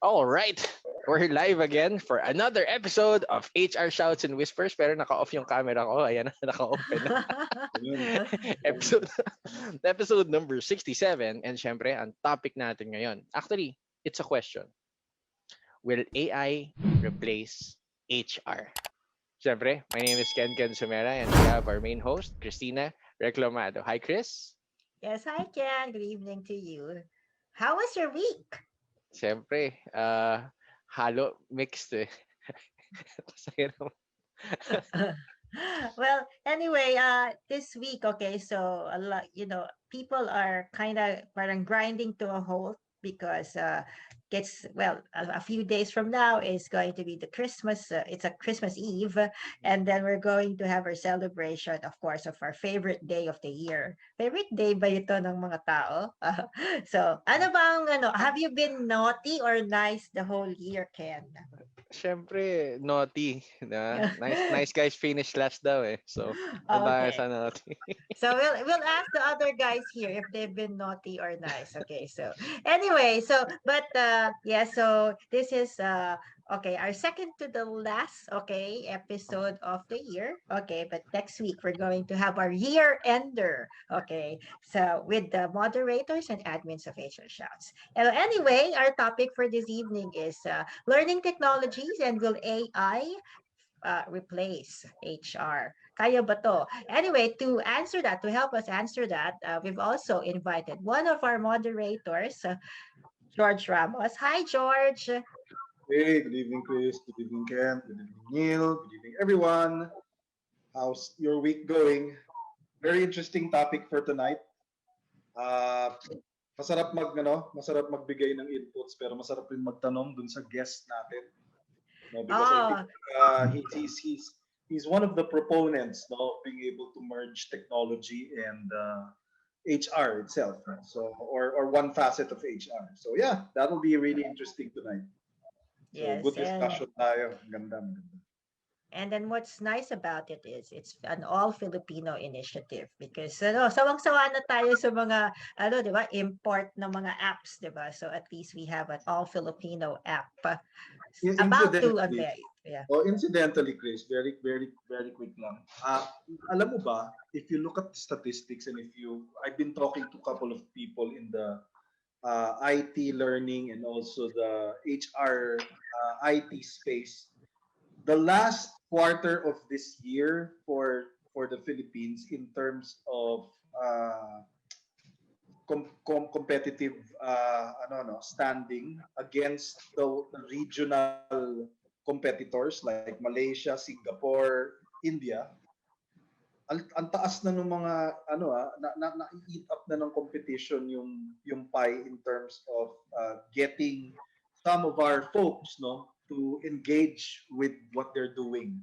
All right. We're live again for another episode of HR Shouts and Whispers. Pero naka-off yung camera ko. Ayan, naka-open na. Yun. episode episode number 67. And syempre, ang topic natin ngayon. Actually, it's a question. Will AI replace HR? Syempre, my name is Ken Somera and we have our main host, Cristina Reclamado. Hi, Chris. Yes, hi Ken. Good evening to you. How was your week? Syempre, halo mixed eh. Masaya naman. Well, anyway, this week, okay, so a lot, people are kind of parang grinding to a halt because gets well a few days from now is going to be the Christmas. It's a Christmas Eve, and then we're going to have our celebration, of course, of our favorite day of the year. Favorite day ba ito ng mga tao? So, ano bang have you been naughty or nice the whole year, Ken? Syempre, naughty. Na? Nice guys finish last daw eh. So, tayo Okay. sa naughty. So we'll ask the other guys here if they've been naughty or nice. Okay. So anyway, so this is okay, our second to the last episode of the year. Okay, but next week we're going to have our year ender. Okay. So with the moderators and admins of HR Shouts. And anyway, our topic for this evening is learning technologies and will AI replace HR? Kaya ba to? Anyway, to help us answer that, we've also invited one of our moderators, George Ramos. Hi, George. Hey, good evening, Chris. Good evening, Ken. Good evening, Neil. Good evening, everyone. How's your week going? Very interesting topic for tonight. Uh, masarap magbigay ng inputs, pero masarap rin magtanong dun sa guest natin. No, because I think Oh, he's one of the proponents, no, of being able to merge technology and HR itself, right? So or one facet of HR. So yeah, that'll be really interesting tonight. So yes. good discussion tayo. Ganda, maganda. And then what's nice about it is it's an all Filipino initiative because sawang-sawa na tayo sa mga 'di ba, import ng mga apps, 'di ba? So at least we have an all Filipino app about to Incidentally, unveil. Yeah. incidentally, Chris, very quick lang. Alam mo ba, if you look at statistics and I've been talking to a couple of people in the IT learning and also the HR IT space. The last quarter of this year for the Philippines in terms of competitive standing against the regional competitors like Malaysia, Singapore, India, ang taas na ng mga na-eat up na ng competition yung pie in terms of getting some of our folks to engage with what they're doing.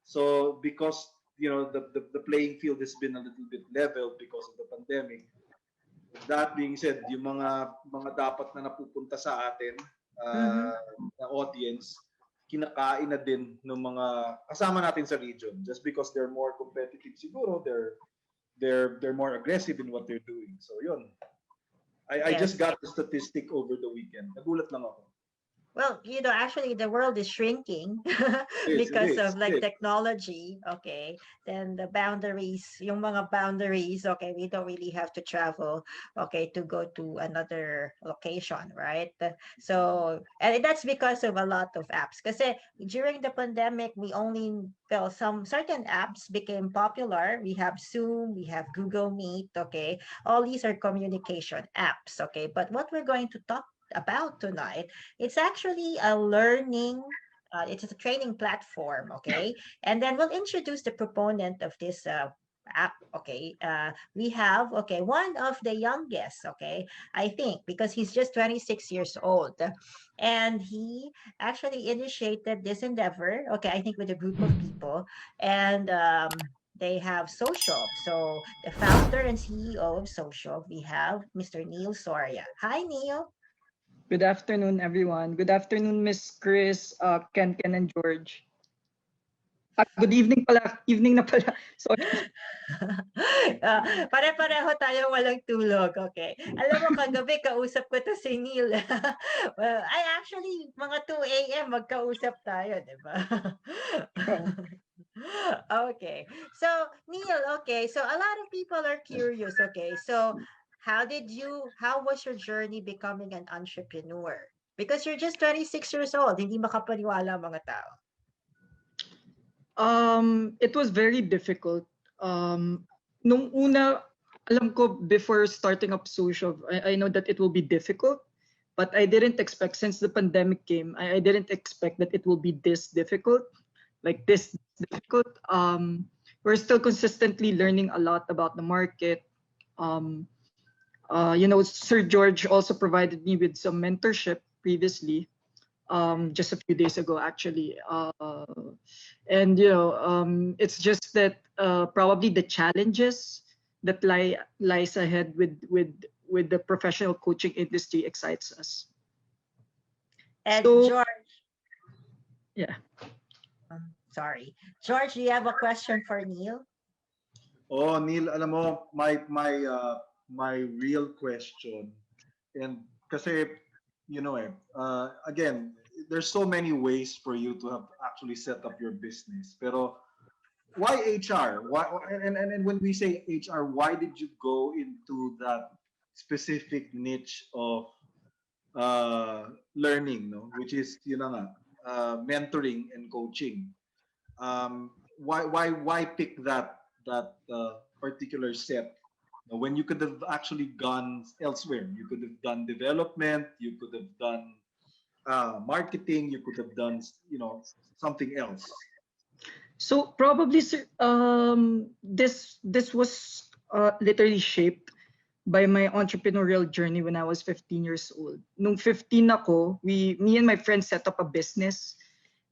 So because the playing field has been a little bit leveled because of the pandemic. That being said, yung mga dapat na napupunta sa atin Mm-hmm. na audience, kinakain na din ng mga kasama natin sa region just because they're more competitive siguro, they're more aggressive in what they're doing. So yun. I just Yes. got the statistic over the weekend. Nagulat lang ako. Well, actually the world is shrinking It because is. of like technology. Okay. Then yung mga boundaries, okay, we don't really have to travel, okay, to go to another location, right? So, and that's because of a lot of apps. Kasi during the pandemic, some certain apps became popular. We have Zoom, we have Google Meet, okay. All these are communication apps, okay. But what we're going to talk about tonight, it's actually a learning, it's a training platform, okay? And then we'll introduce the proponent of this app, okay? We have, okay, one of the youngest, okay? I think, because he's just 26 years old. And he actually initiated this endeavor, okay, I think with a group of people. And they have Sociov. So the founder and CEO of Sociov, we have Mr. Neil Soria. Hi, Neil. Good afternoon, everyone. Good afternoon, Miss Chris, Ken, and George. Good evening pala. Evening na pala. Sorry. Pare-pareho tayo walang tulog. Okay. Alam mo, kagabi kausap ko to si Neil. Well, I actually, mga 2 a.m. magkausap tayo, di ba? Okay. So, Neil, okay. So, a lot of people are curious. Okay. So, how was your journey becoming an entrepreneur? Because you're just 26 years old. Hindi makapaniwala ang mga tao. It was very difficult. Nung una, alam ko before starting up Sociov, I know that it will be difficult, but I didn't expect, since the pandemic came, I didn't expect that it will be this difficult, like this difficult. We're still consistently learning a lot about the market. Sir George also provided me with some mentorship previously. Just a few days ago, actually. It's just that probably the challenges that lies ahead with the professional coaching industry excites us. And So, George. Yeah. Sorry. George, do you have a question for Neil? Oh, Neil, alam mo, my real question, and kasi, again, there's so many ways for you to have actually set up your business. Pero why HR? Why, and when we say HR, why did you go into that specific niche of learning, no? Which is, mentoring and coaching. Why pick that particular set when you could have actually gone elsewhere? You could have done development, you could have done marketing, you could have done something else. So probably, sir, this was literally shaped by my entrepreneurial journey when I was 15 years old. Nung 15 ako, me and my friends set up a business.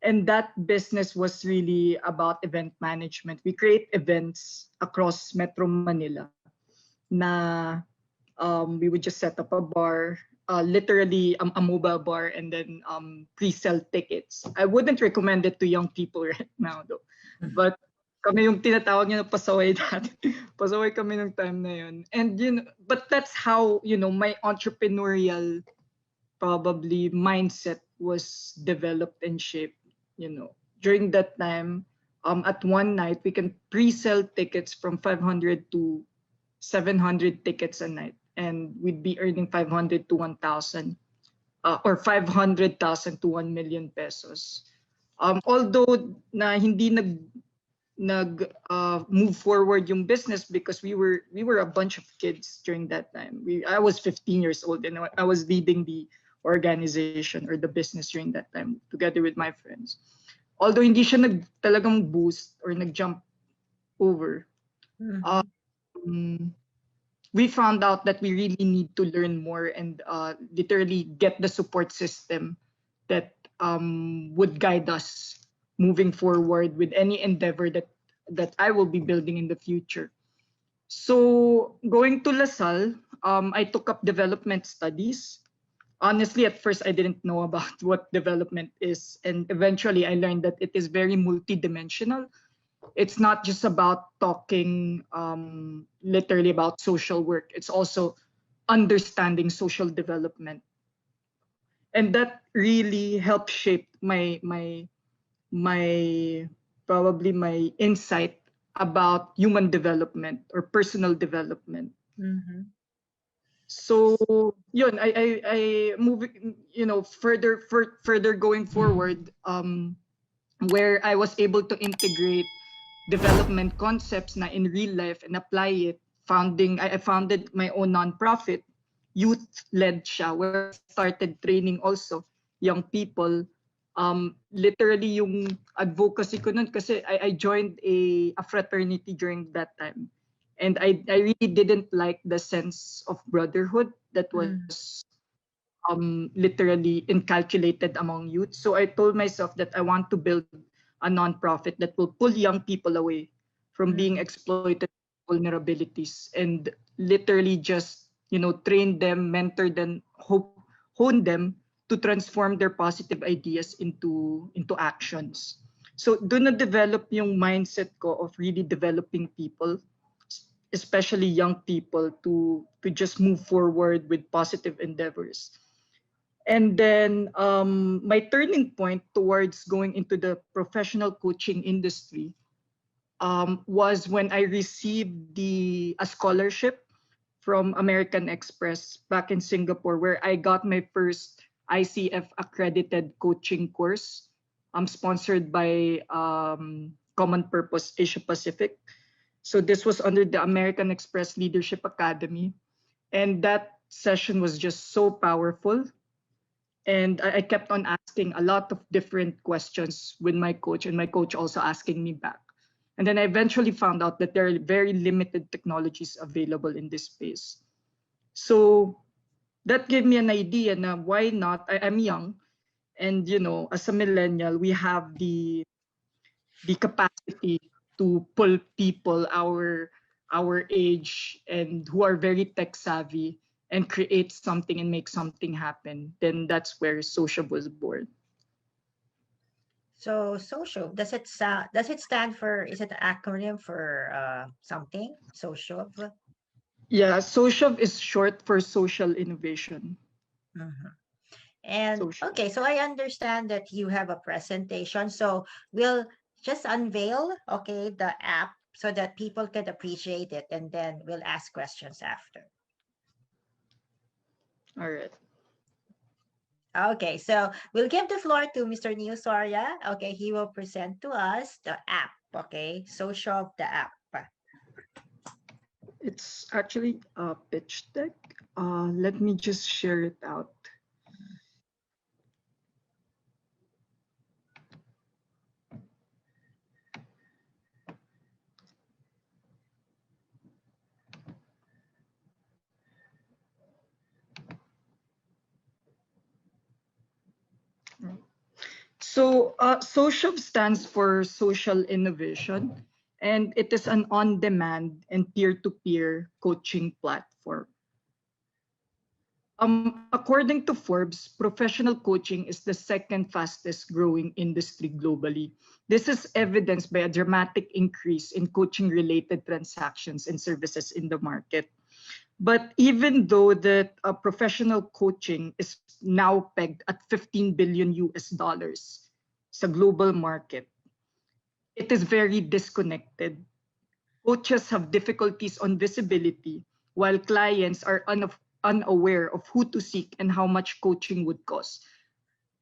And that business was really about event management. We create events across Metro Manila. Na we would just set up a bar, literally a mobile bar, and then pre-sell tickets. I wouldn't recommend it to young people right now, though. But kami yung tinatawag niya na pasaway natin. Pasaway kami ng time na yun. And but that's how my entrepreneurial probably mindset was developed and shaped. During that time, at one night we can pre-sell tickets from 500 to 700 tickets a night, and we'd be earning 500 to 1,000, or 500,000 to 1 million pesos. Although na hindi move forward yung business because we were a bunch of kids during that time. I was 15 years old and I was leading the organization or the business during that time together with my friends. Although hindi siya talagang boost or nag-jump over, we found out that we really need to learn more and literally get the support system that would guide us moving forward with any endeavor that I will be building in the future. So going to LaSalle, I took up development studies. Honestly, at first I didn't know about what development is, and eventually I learned that it is very multidimensional. It's not just about talking literally about social work. It's also understanding social development. And that really helped shape my probably my insight about human development or personal development. Mm-hmm. So yun, I moving, further going forward, where I was able to integrate development concepts na in real life and apply it. I founded my own nonprofit, youth-led siya, where I started training also young people. Literally yung advocacy ko nun kasi I joined a fraternity during that time. And I really didn't like the sense of brotherhood that was literally inculcated among youth. So I told myself that I want to build a nonprofit that will pull young people away from being exploited vulnerabilities and literally just train them, mentor them, hone them to transform their positive ideas into actions. So doon na-develop yung mindset ko of really developing people, especially young people, to just move forward with positive endeavors. And then my turning point towards going into the professional coaching industry was when I received a scholarship from American Express back in Singapore, where I got my first ICF accredited coaching course, sponsored by Common Purpose Asia Pacific. So this was under the American Express Leadership Academy. And that session was just so powerful. And I kept on asking a lot of different questions with my coach, and my coach also asking me back. And then I eventually found out that there are very limited technologies available in this space. So that gave me an idea na why not? I'm young, and as a millennial, we have the capacity to pull people our age and who are very tech savvy and create something and make something happen. Then that's where Sociov was born. So Sociov, does it stand for, is it an acronym for something? Sociov? Yeah, Sociov is short for social innovation. Mhm. And Social. okay, so I understand that you have a presentation. So we'll just unveil, okay, the app so that people can appreciate it, and then we'll ask questions after. All right. Okay, so we'll give the floor to Mr. Neo Soria. Okay, he will present to us the app. Okay, Sociov, the app. It's actually a pitch deck. Let me just share it out. So Sociov stands for social innovation, and it is an on-demand and peer-to-peer coaching platform. According to Forbes, professional coaching is the second fastest growing industry globally. This is evidenced by a dramatic increase in coaching-related transactions and services in the market. But even though that professional coaching is now pegged at 15 billion US dollars, it's a global market, it is very disconnected. Coaches have difficulties on visibility, while clients are unaware of who to seek and how much coaching would cost.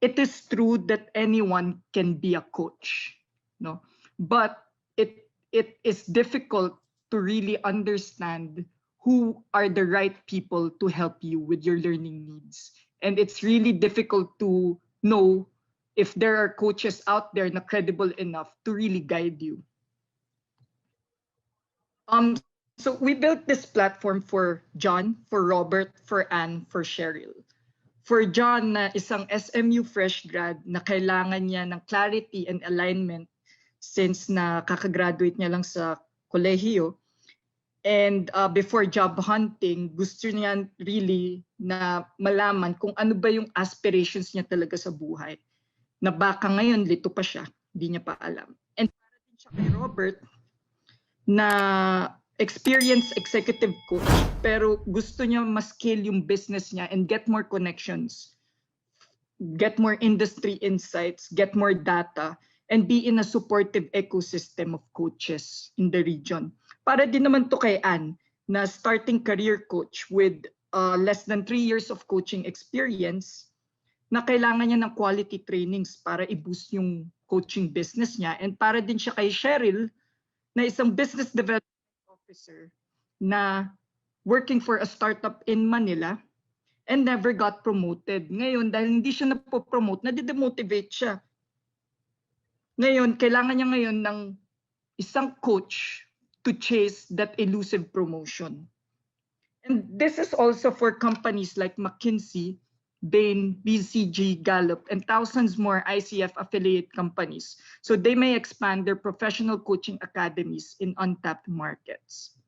It is true that anyone can be a coach, no, but it is difficult to really understand who are the right people to help you with your learning needs. And it's really difficult to know if there are coaches out there na credible enough to really guide you. So we built this platform for John, for Robert, for Anne, for Cheryl. For John, na isang SMU fresh grad na kailangan niya ng clarity and alignment since na kakagraduate niya lang sa kolehiyo. And before job hunting, gusto niya really na malaman kung ano ba yung aspirations niya talaga sa buhay. Na baka ngayon, lito pa siya, hindi niya pa alam. And para din siya kay Robert, na experienced executive coach, pero gusto niya ma-scale yung business niya and get more connections, get more industry insights, get more data, and be in a supportive ecosystem of coaches in the region. Para din naman to kay Anne, na starting career coach with less than 3 years of coaching experience, na kailangan niya ng quality trainings para i-boost yung coaching business niya. And para din siya kay Cheryl, na isang business development officer na working for a startup in Manila and never got promoted. Ngayon, dahil hindi siya napopromote, nadidemotivate siya. Ngayon, kailangan niya ngayon ng isang coach to chase that elusive promotion. And this is also for companies like McKinsey, Bain, BCG, Gallup, and thousands more ICF affiliate companies, so they may expand their professional coaching academies in untapped markets.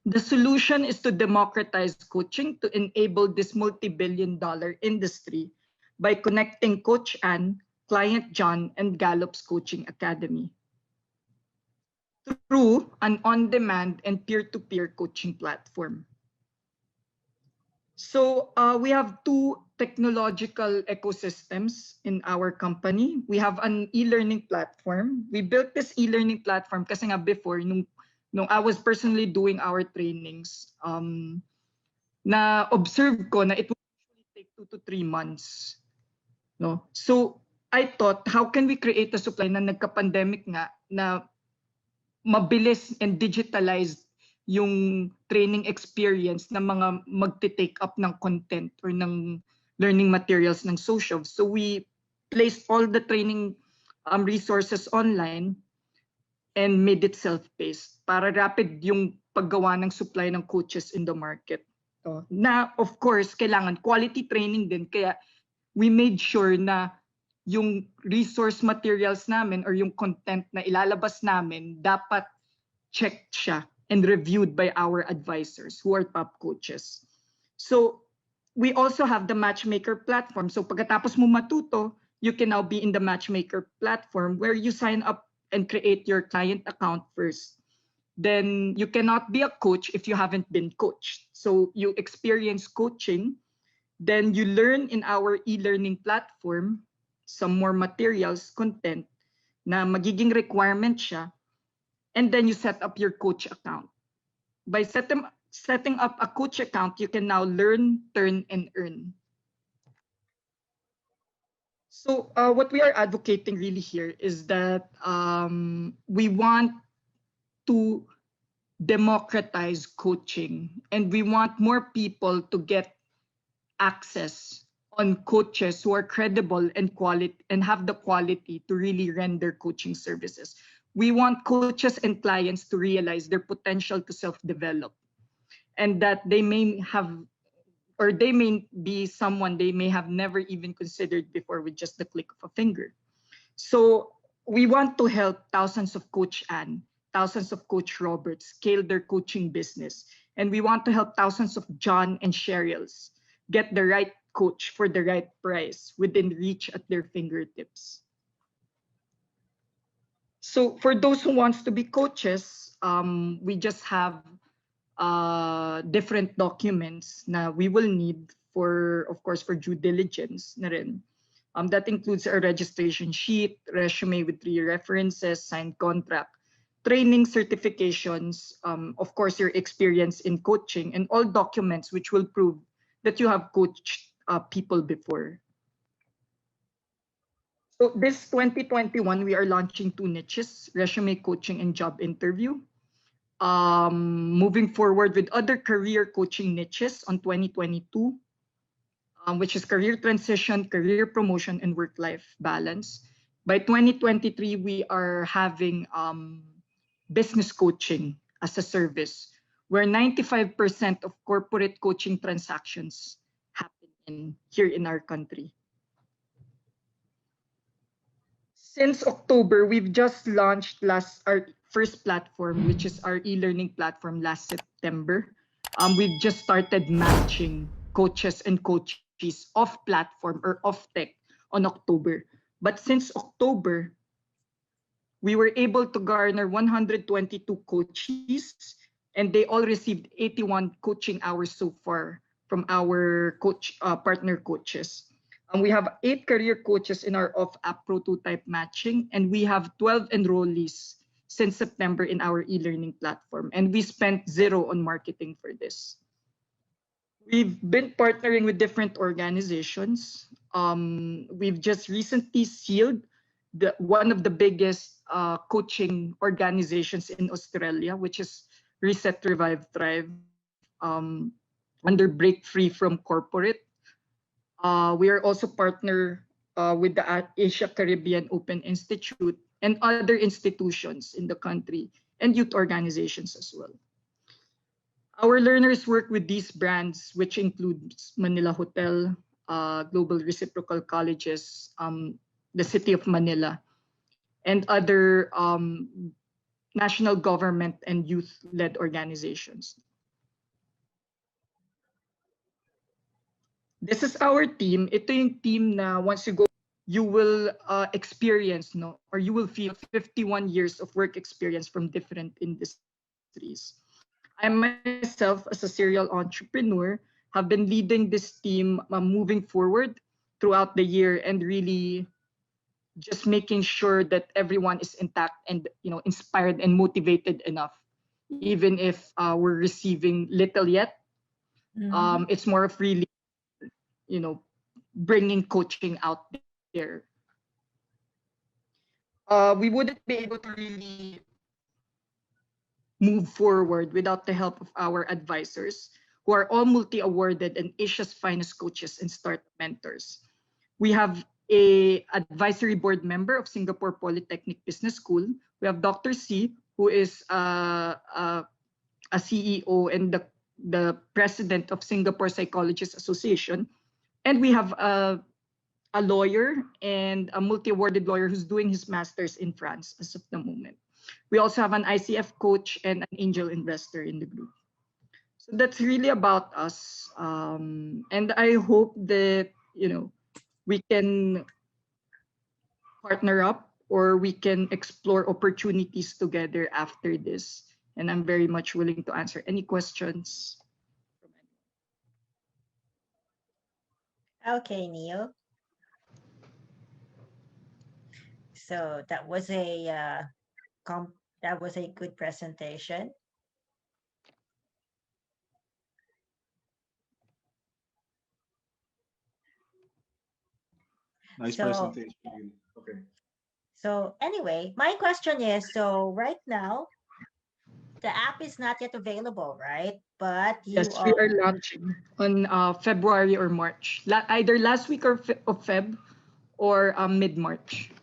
The solution is to democratize coaching to enable this multi-billion-dollar industry by connecting Coach Anne Client John, and Gallup's Coaching Academy through an on-demand and peer-to-peer coaching platform. So we have two technological ecosystems in our company. We have an e-learning platform. We built this e-learning platform kasi nga before, nung I was personally doing our trainings, na observe ko na it would usually take 2 to 3 months. No? So I thought, how can we create a supply na nagka-pandemic nga na mabilis and digitalized yung training experience ng mga magte-take up ng content or ng learning materials ng Sociov. So we placed all the training resources online and made it self-paced para rapid yung paggawa ng supply ng coaches in the market. So, na of course, kailangan quality training din. Kaya we made sure na yung resource materials namin or yung content na ilalabas namin dapat checked siya and reviewed by our advisors who are top coaches. So we also have the Matchmaker platform. So pagkatapos mo matuto, you can now be in the Matchmaker platform where you sign up and create your client account first. Then you cannot be a coach if you haven't been coached. So you experience coaching, then you learn in our e-learning platform some more materials, content na magiging requirement siya. And then you set up your coach account. By setting up a coach account, you can now learn, turn, and earn. So what we are advocating really here is that we want to democratize coaching, and we want more people to get access on coaches who are credible and quality and have the quality to really render coaching services. We want coaches and clients to realize their potential to self-develop and that they may have, or they may be someone they may have never even considered before with just the click of a finger. So we want to help thousands of Coach Ann, thousands of Coach Roberts scale their coaching business. And we want to help thousands of John and Cheryls get the right coach for the right price within reach at their fingertips. So for those who wants to be coaches, we just have different documents na we will need for, of course, for due diligence na rin. That includes a registration sheet, resume with 3 references, signed contract, training certifications, of course, your experience in coaching, and all documents which will prove that you have coached people before. So this 2021, we are launching 2 niches, resume coaching and job interview. Moving forward with other career coaching niches on 2022, which is career transition, career promotion, and work-life balance. By 2023, we are having business coaching as a service, where 95% of corporate coaching transactions happen here in our country. Since October, we've just launched our first platform, which is our e-learning platform last September. We've just started matching coaches and coaches off platform or off tech on October. But since October, we were able to garner 122 coaches, and they all received 81 coaching hours so far from our partner coaches. We have 8 career coaches in our off-app prototype matching, and we have 12 enrollees since September in our e-learning platform, and we spent 0 on marketing for this. We've been partnering with different organizations. We've just recently sealed one of the biggest coaching organizations in Australia, which is Reset, Revive, Thrive, under Break Free from Corporate. We are also partner with the Asia Caribbean Open Institute and other institutions in the country and youth organizations as well. Our learners work with these brands, which includes Manila Hotel, Global Reciprocal Colleges, the City of Manila, and other national government and youth-led organizations. This is our team. Ito yung team na once you go you will experience, no, or you will feel 51 years of work experience from different industries. I myself, as a serial entrepreneur, have been leading this team moving forward throughout the year and really just making sure that everyone is intact and inspired and motivated enough, even if we're receiving little yet. Mhm. It's more of really bringing coaching out there. We wouldn't be able to really move forward without the help of our advisors, who are all multi-awarded and Asia's finest coaches and startup mentors. We have a advisory board member of Singapore Polytechnic Business School. We have Dr. C, who is a CEO and the president of Singapore Psychologists Association. And we have a lawyer and a multi-awarded lawyer who's doing his master's in France as of the moment. We also have an ICF coach and an angel investor in the group. So that's really about us. And I hope that, we can partner up or we can explore opportunities together after this. And I'm very much willing to answer any questions. Okay, Neil. So that was a good presentation. Nice So presentation. Okay. so anyway, my question is, so right now the app is not yet available, right? But you Yes, we are, are launching on February or March, either last week of Feb or mid-March.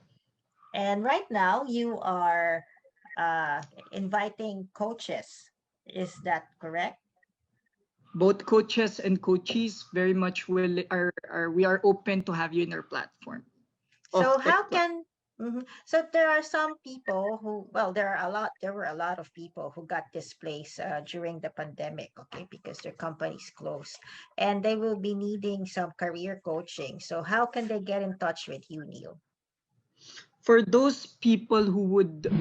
and right now you are inviting coaches. Is that correct? Both coaches and coachees very much we are open to have you in our platform of So tech. how can so there are some people who, well, there were a lot of people who got displaced during the pandemic, okay, because their companies closed, and they will be needing some career coaching. So how can they get in touch with you, Neil? For those people who would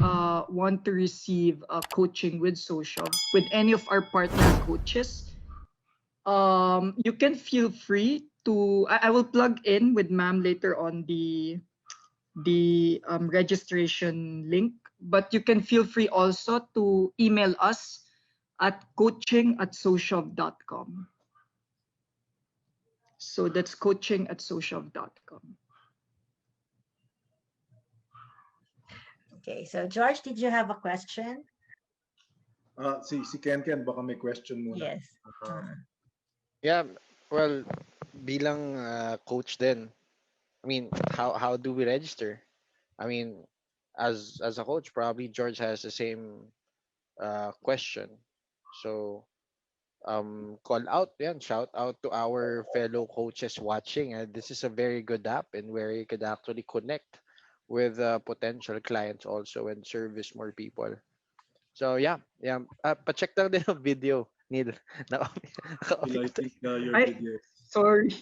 want to receive coaching with Sociov, with any of our partner coaches, you can feel free to. I will plug in with ma'am later on the registration link, but you can feel free also to email us at coaching@sociov.com. So that's coaching@sociov.com. Okay, so George, did you have a question? Si Ken baka may question muna. Yes. Yeah, well, bilang coach din, I mean, how do we register? I mean, as a coach, probably George has the same question. So call out, yeah, shout out to our fellow coaches watching. This is a very good app and where you could actually connect with potential clients also and service more people. So yeah, pa-check lang din ang video, Neil. Will I Naka-off think your I video? sorry.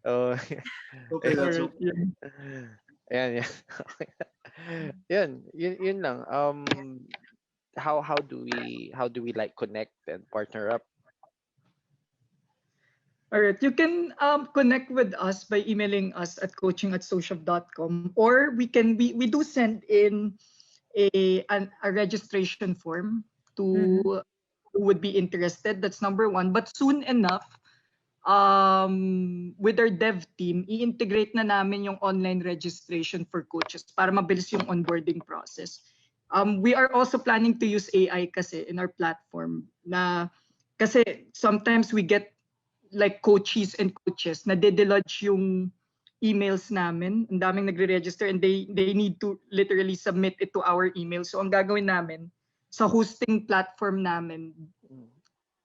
Oh, Okay, that's Alright, okay. Ayan, yan. Yun lang. How do we like connect and partner up? All right, you can connect with us by emailing us at coaching@social.com, or we do send in a registration form to Mhm. who would be interested. That's number one. But soon enough, with our dev team, i-integrate na namin yung online registration for coaches para mabilis yung onboarding process. We are also planning to use AI kasi in our platform kasi sometimes we get like coaches and coaches na de-delodge yung emails namin. Ang daming nagre-register and they need to literally submit it to our email. So ang gagawin namin sa hosting platform namin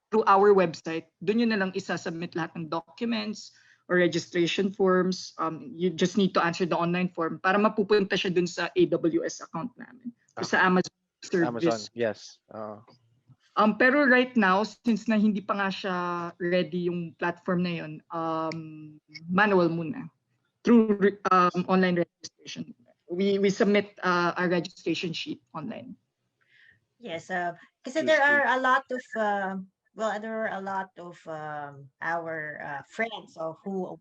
through our website, doon yun na lang isa-submit lahat ng documents or registration forms. You just need to answer the online form para mapupunta siya dun sa AWS account namin or sa Amazon Amazon, service. yes. Pero right now, since na hindi pa nga siya ready yung platform na yun, manual muna. through online registration. We submit a registration sheet online. Yes, because there are a lot of there are a lot of our friends of who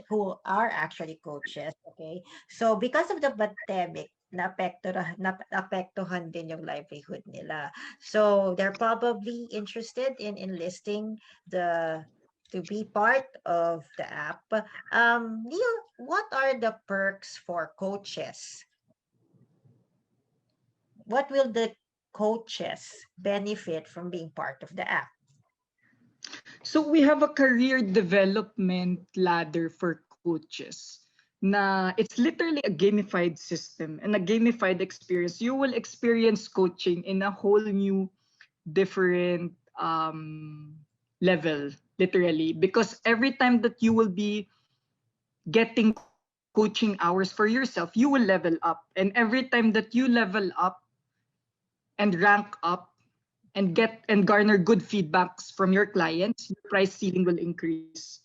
who are actually coaches. Okay, so because of the pandemic, naapektuhan din yung livelihood nila. So they're probably interested in enlisting to be part of the app. Neil, what are the perks for coaches? What will the coaches benefit from being part of the app? So we have a career development ladder for coaches. It's literally a gamified system and a gamified experience. You will experience coaching in a whole new, different level, literally, because every time that you will be getting coaching hours for yourself, you will level up. And every time that you level up and rank up and garner good feedbacks from your clients, your price ceiling will increase.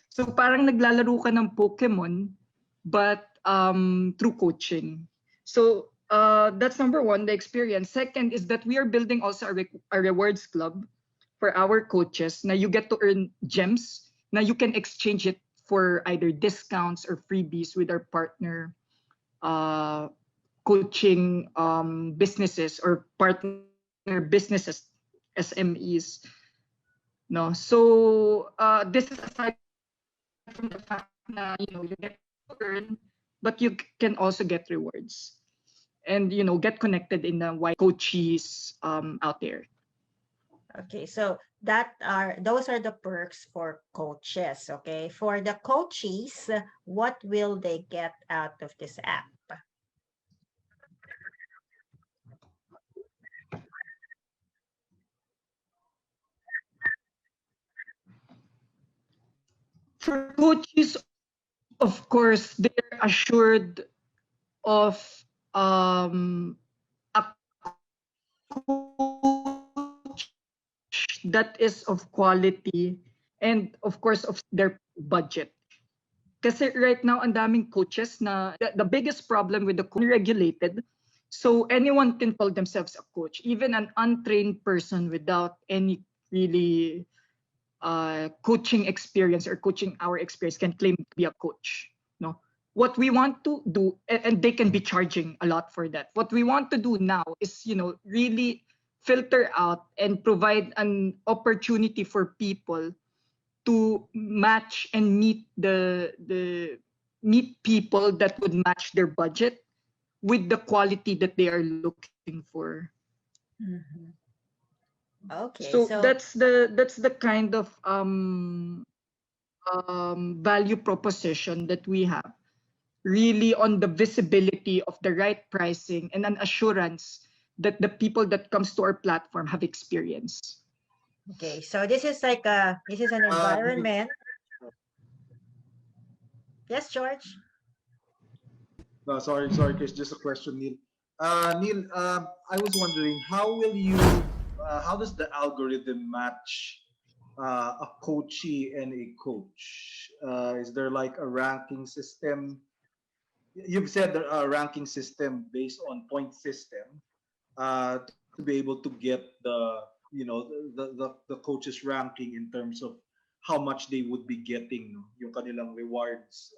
So parang naglalaro ka ng Pokemon, but through coaching. So that's number one, the experience. Second is that we are building also a rewards club for our coaches. Now you get to earn gems. Now you can exchange it for either discounts or freebies with our partner coaching businesses or partner businesses, SMEs. No, so this is aside from the fact that you get to earn, but you can also get rewards, and get connected in the wide coaches out there. Okay, so those are the perks for coaches. Okay, for the coaches, what will they get out of this app? For coaches, of course, they're assured of a coach that is of quality and of course of their budget. Kasi right now, ang daming coaches na the biggest problem with the regulated. So anyone can call themselves a coach, even an untrained person without any really coaching experience or coaching hour experience can claim to be a coach. No, what we want to do, and they can be charging a lot for that. What we want to do now is, really filter out and provide an opportunity for people to match and meet meet people that would match their budget with the quality that they are looking for. Mm-hmm. Okay, so that's the kind of value proposition that we have, really, on the visibility of the right pricing and an assurance that the people that comes to our platform have experience. Okay, so this is like this is an environment. Yes, George. No, sorry, Chris. Just a question, Neil. Neil, I was wondering, how does the algorithm match a coachee and a coach? Is there like a ranking system? You've said there a ranking system based on point system to be able to get the coach's ranking in terms of how much they would be getting, no? Yung kanilang rewards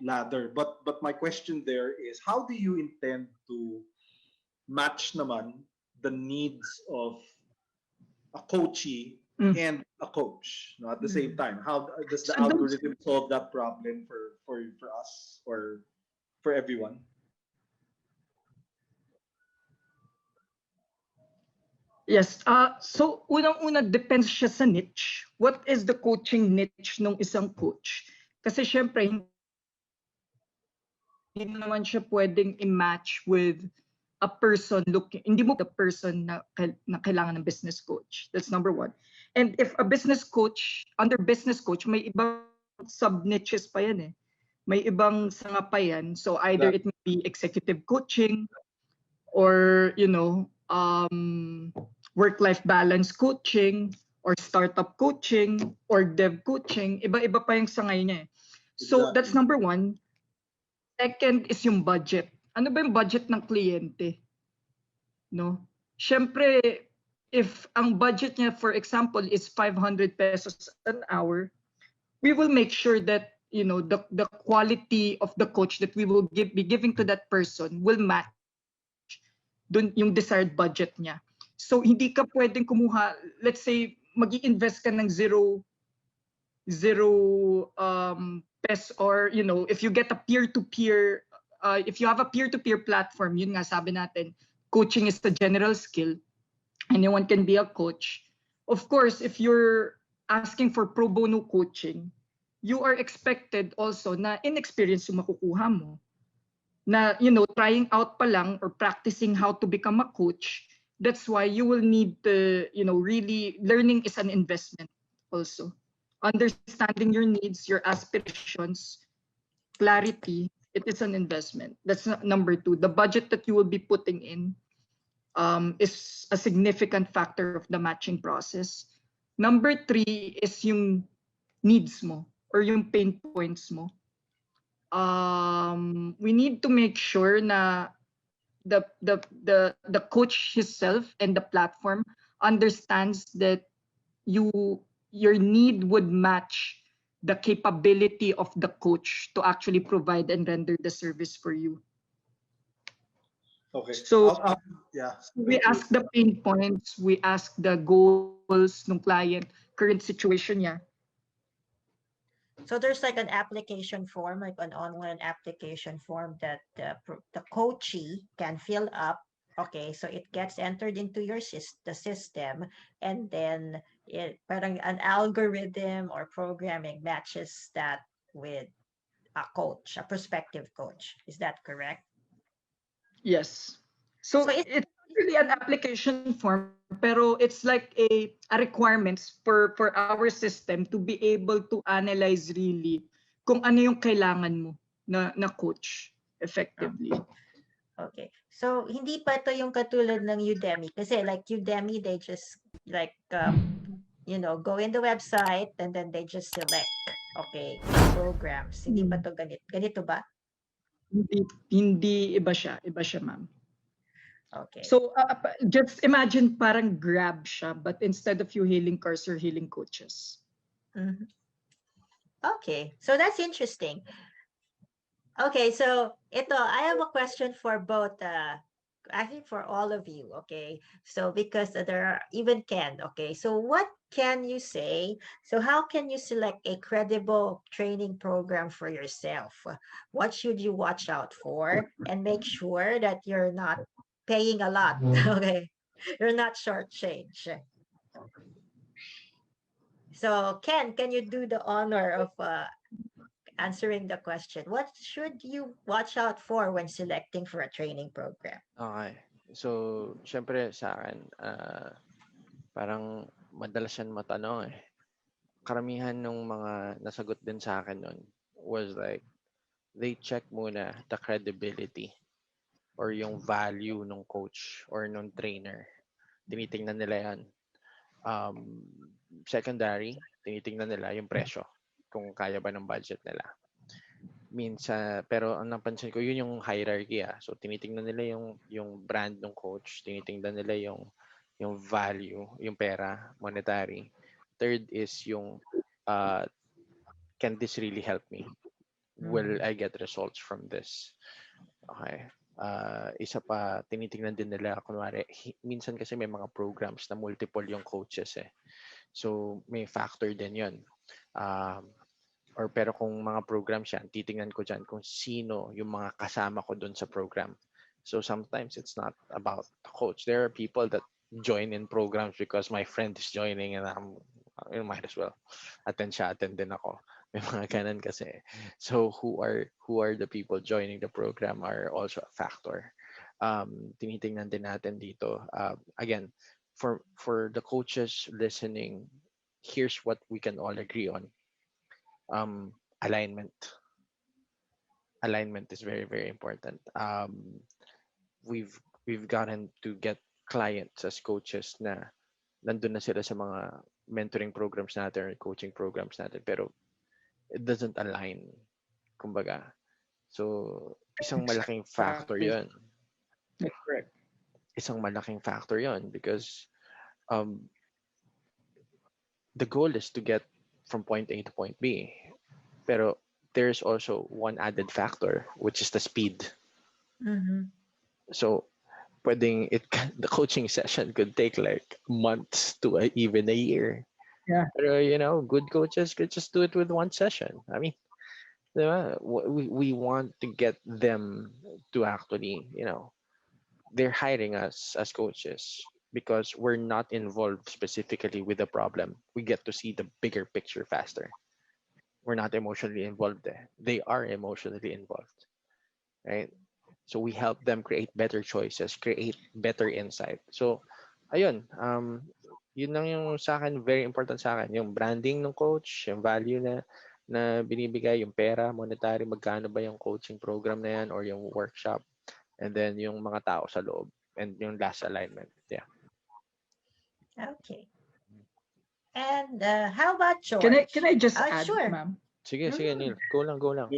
ladder. But my question there is, how do you intend to match naman the needs of a coachee and a coach, at the same time? How does the algorithm solve that problem for us or for everyone? Yes. So unang-una, depends siya sa niche. What is the coaching niche ng isang coach? Kasi syempre, hindi naman siya pwedeng i-match with a person hindi mo the person na kailangan ng business coach. That's number one. And if a business coach, under business coach, may ibang sub-niches pa yan eh. May ibang sanga pa yan. So either it may be executive coaching or, work-life balance coaching, or startup coaching or dev coaching, iba-iba pa yung sangay niya eh. So that's number one. Second is yung budget. Ano ba yung budget ng kliyente? No? Syempre, if ang budget niya, for example, is 500 pesos an hour, we will make sure that the quality of the coach that we will be giving to that person will match dun yung desired budget niya. So hindi ka pwedeng kumuha, let's say, mag-i-invest ka ng zero peso, or if you get a peer-to-peer, if you have a peer-to-peer platform, yun nga sabi natin, coaching is the general skill. Anyone can be a coach. Of course, if you're asking for pro bono coaching, you are expected also na inexperience yung makukuha mo. Na, trying out pa lang or practicing how to become a coach. That's why you will need to, really, learning is an investment also. Understanding your needs, your aspirations, clarity, it is an investment. That's number two. The budget that you will be putting in is a significant factor of the matching process. Number three is yung needs mo or yung pain points mo. We need to make sure na the coach himself and the platform understands that your need would match the capability of the coach to actually provide and render the service for you. Okay. So yeah. We ask the pain points, we ask the goals ng client, current situation niya. So there's like an application form, like an online application form that the coachee can fill up. Okay, so it gets entered into the system, and then parang an algorithm or programming matches that with a coach, a prospective coach. Is that correct? Yes. So it's really an application form, pero it's like a requirements for our system to be able to analyze really kung ano yung kailangan mo na coach effectively. Okay. So hindi pa to yung katulad ng Udemy, kasi like Udemy, they just like go in the website and then they just select programs. Hindi pa to ganito ba? Hindi iba siya ma'am. Okay. So just imagine parang Grab siya, but instead of you hailing cars, you're hailing coaches. Mm-hmm. Okay, so that's interesting. Okay, so I have a question for both, I think for all of you, okay? So because there are even Ken, okay? So what can you say? So how can you select a credible training program for yourself? What should you watch out for and make sure that you're not paying a lot, okay? You're not shortchanged. So Ken, can you do the honor of answering the question? What should you watch out for when selecting for a training program? Okay. So, syempre sa akin, parang madalas yan matanong eh. Karamihan ng mga nasagot din sa akin nun was like, they check muna the credibility or yung value ng coach or ng trainer. Tinitingnan nila yan. Secondary, tinitingnan nila yung presyo, kung kaya ba ng budget nila. Minsan, pero ang napansin ko, yun yung hierarchy ah. So, tinitingnan nila yung brand ng coach, tinitingnan nila yung value, yung pera, monetary. Third is yung, can this really help me? Will I get results from this? Okay. Isa pa, tinitingnan din nila, kunwari, minsan kasi may mga programs na multiple yung coaches eh. So, may factor din yun. Pero kung mga programs yan, titingnan ko dyan kung sino yung mga kasama ko dun sa program. So, sometimes it's not about the coach. There are people that join in programs because my friend is joining and I might as well attend din ako. May mga ganun kasi. So, who are the people joining the program are also a factor. Tinitingnan din natin dito. Again, for the coaches listening, here's what we can all agree on. Alignment is very, very important. We've gotten to get clients as coaches na nandun na sila sa mga mentoring programs natin or coaching programs natin, pero it doesn't align, kumbaga. So, isang malaking factor Exactly. 'yon. That's correct. Isang malaking factor 'yon because um, the goal is to get from point A to point B. Pero there's also one added factor, which is the speed. Mhm. So, the coaching session could take like months to even a year. Yeah. Pero, good coaches could just do it with one session. I mean, diba? We want to get them to actually, they're hiring us as coaches because we're not involved specifically with the problem. We get to see the bigger picture faster. We're not emotionally involved there. They are emotionally involved, right? So we help them create better choices, create better insight. So, ayun, yun lang yung sa akin, very important sa akin. Yung branding ng coach, yung value na binibigay, yung pera, monetary, magkano ba yung coaching program na yan or yung workshop, and then yung mga tao sa loob, and yung last alignment. Yeah. Okay. And how about Can George? I just add, Sure. ma'am? Sige, Neil. Go lang. Go Neil.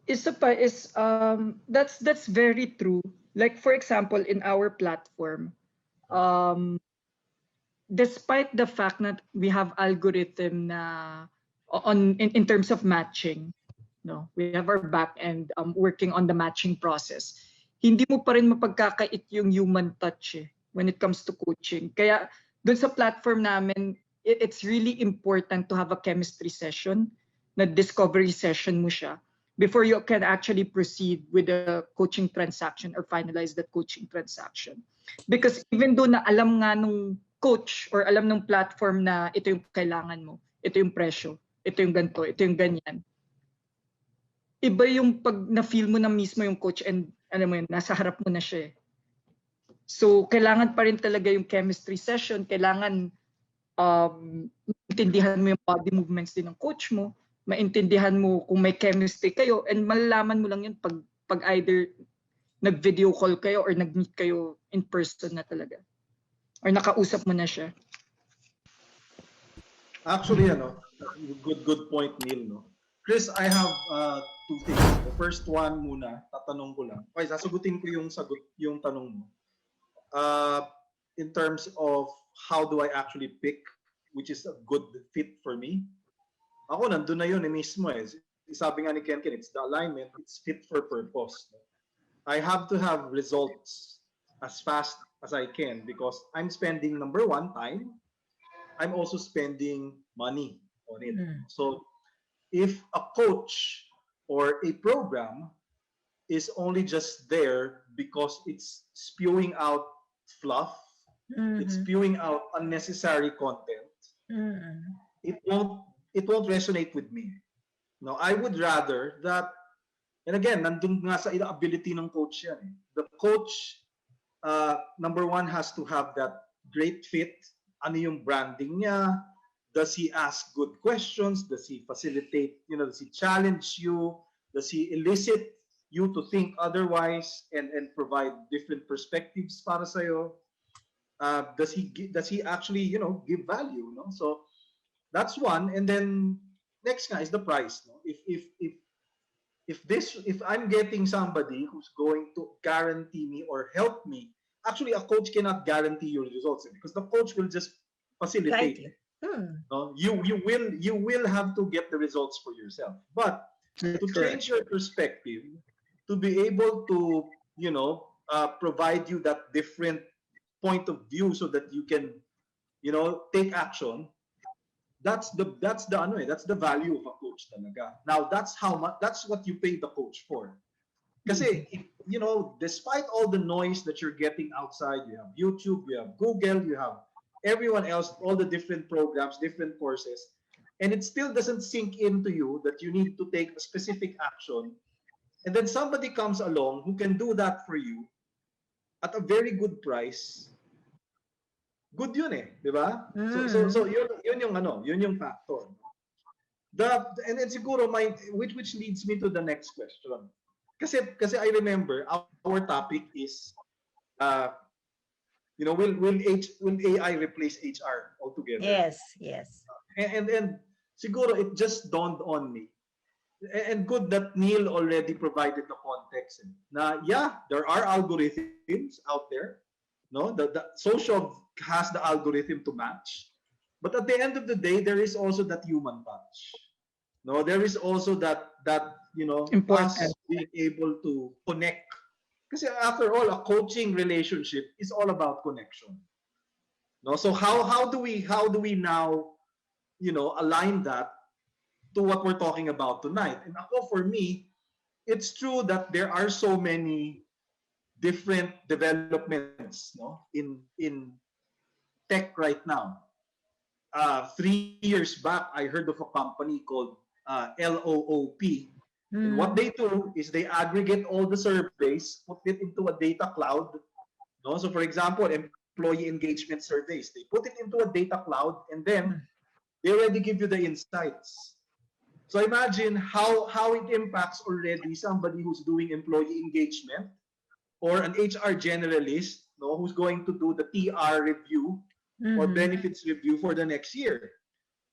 Isa pa is that's very true. Like for example, in our platform, um, despite the fact that we have algorithm na in terms of matching, no, we have our back end working on the matching process. Hindi mo pa rin mapagkakait yung human touch when it comes to coaching. Kaya dun sa platform namin, it's really important to have a chemistry session, na discovery session mo siya before you can actually proceed with the coaching transaction or finalize that coaching transaction. Because even though na alam nga nung coach or alam ng platform na ito yung kailangan mo, ito yung presyo, ito yung ganito, ito yung ganyan, iba yung pag na-feel mo na mismo yung coach and alam mo yun, nasa harap mo na siya. So, kailangan pa rin talaga yung chemistry session, kailangan maintindihan mo yung body movements din ng coach mo, maintindihan mo kung may chemistry kayo, and malalaman mo lang yun pag either nag-video call kayo or nag-meet kayo in person na talaga. Or nakausap mo na siya. Actually, good point, Neil, no? Chris, I have two things. The first one muna, tatanong ko lang. Okay, sasagutin ko yung tanong mo. In terms of how do I actually pick which is a good fit for me, ako nandun na yun mismo eh. Sabi nga ni Ken, it's the alignment, it's fit for purpose. I have to have results as fast as I can because I'm spending, number one, time. I'm also spending money on it. So if a coach or a program is only just there because it's spewing out fluff, it's spewing out unnecessary content, it won't resonate with me. No, I would rather that, and again, nandun nga sa ability ng coach yan. The coach, number one, has to have that great fit. Ano yung branding niya? Does he ask good questions? Does he facilitate, does he challenge you? Does he elicit you to think otherwise and provide different perspectives para sa'yo? Does he actually, give value? No? So that's one. And then next is the price. No? If I'm getting somebody who's going to guarantee me or help me, actually a coach cannot guarantee your results because the coach will just facilitate it. No? You will have to get the results for yourself. But to change your perspective, to be able to, provide you that different point of view so that you can, take action, that's the value of a coach talaga. Now that's what you pay the coach for. Kasi despite all the noise that you're getting outside, you have YouTube, you have Google, you have everyone else, all the different programs, different courses, and it still doesn't sink into you that you need to take a specific action, and then somebody comes along who can do that for you at a very good price. Good yun di ba? So yun yung factor. And then siguro which leads me to the next question. Kasi I remember our topic is Will AI replace HR altogether? Yes, yes. And siguro it just dawned on me. And good that Neil already provided the context. Na yeah, there are algorithms out there. No, the Sociov has the algorithm to match. But at the end of the day, there is also that human touch. No, there is also that us Important. being able to connect. Because after all, a coaching relationship is all about connection. No, so how do we now align that to what we're talking about tonight? And ako, for me, it's true that there are so many different developments, no, in tech right now. 3 years back, I heard of a company called LOOP. And what they do is they aggregate all the surveys, put it into a data cloud. No? So for example, employee engagement surveys, they put it into a data cloud, and then they already give you the insights. So imagine how it impacts already somebody who's doing employee engagement, or an HR generalist, no, who's going to do the TR review or benefits review for the next year.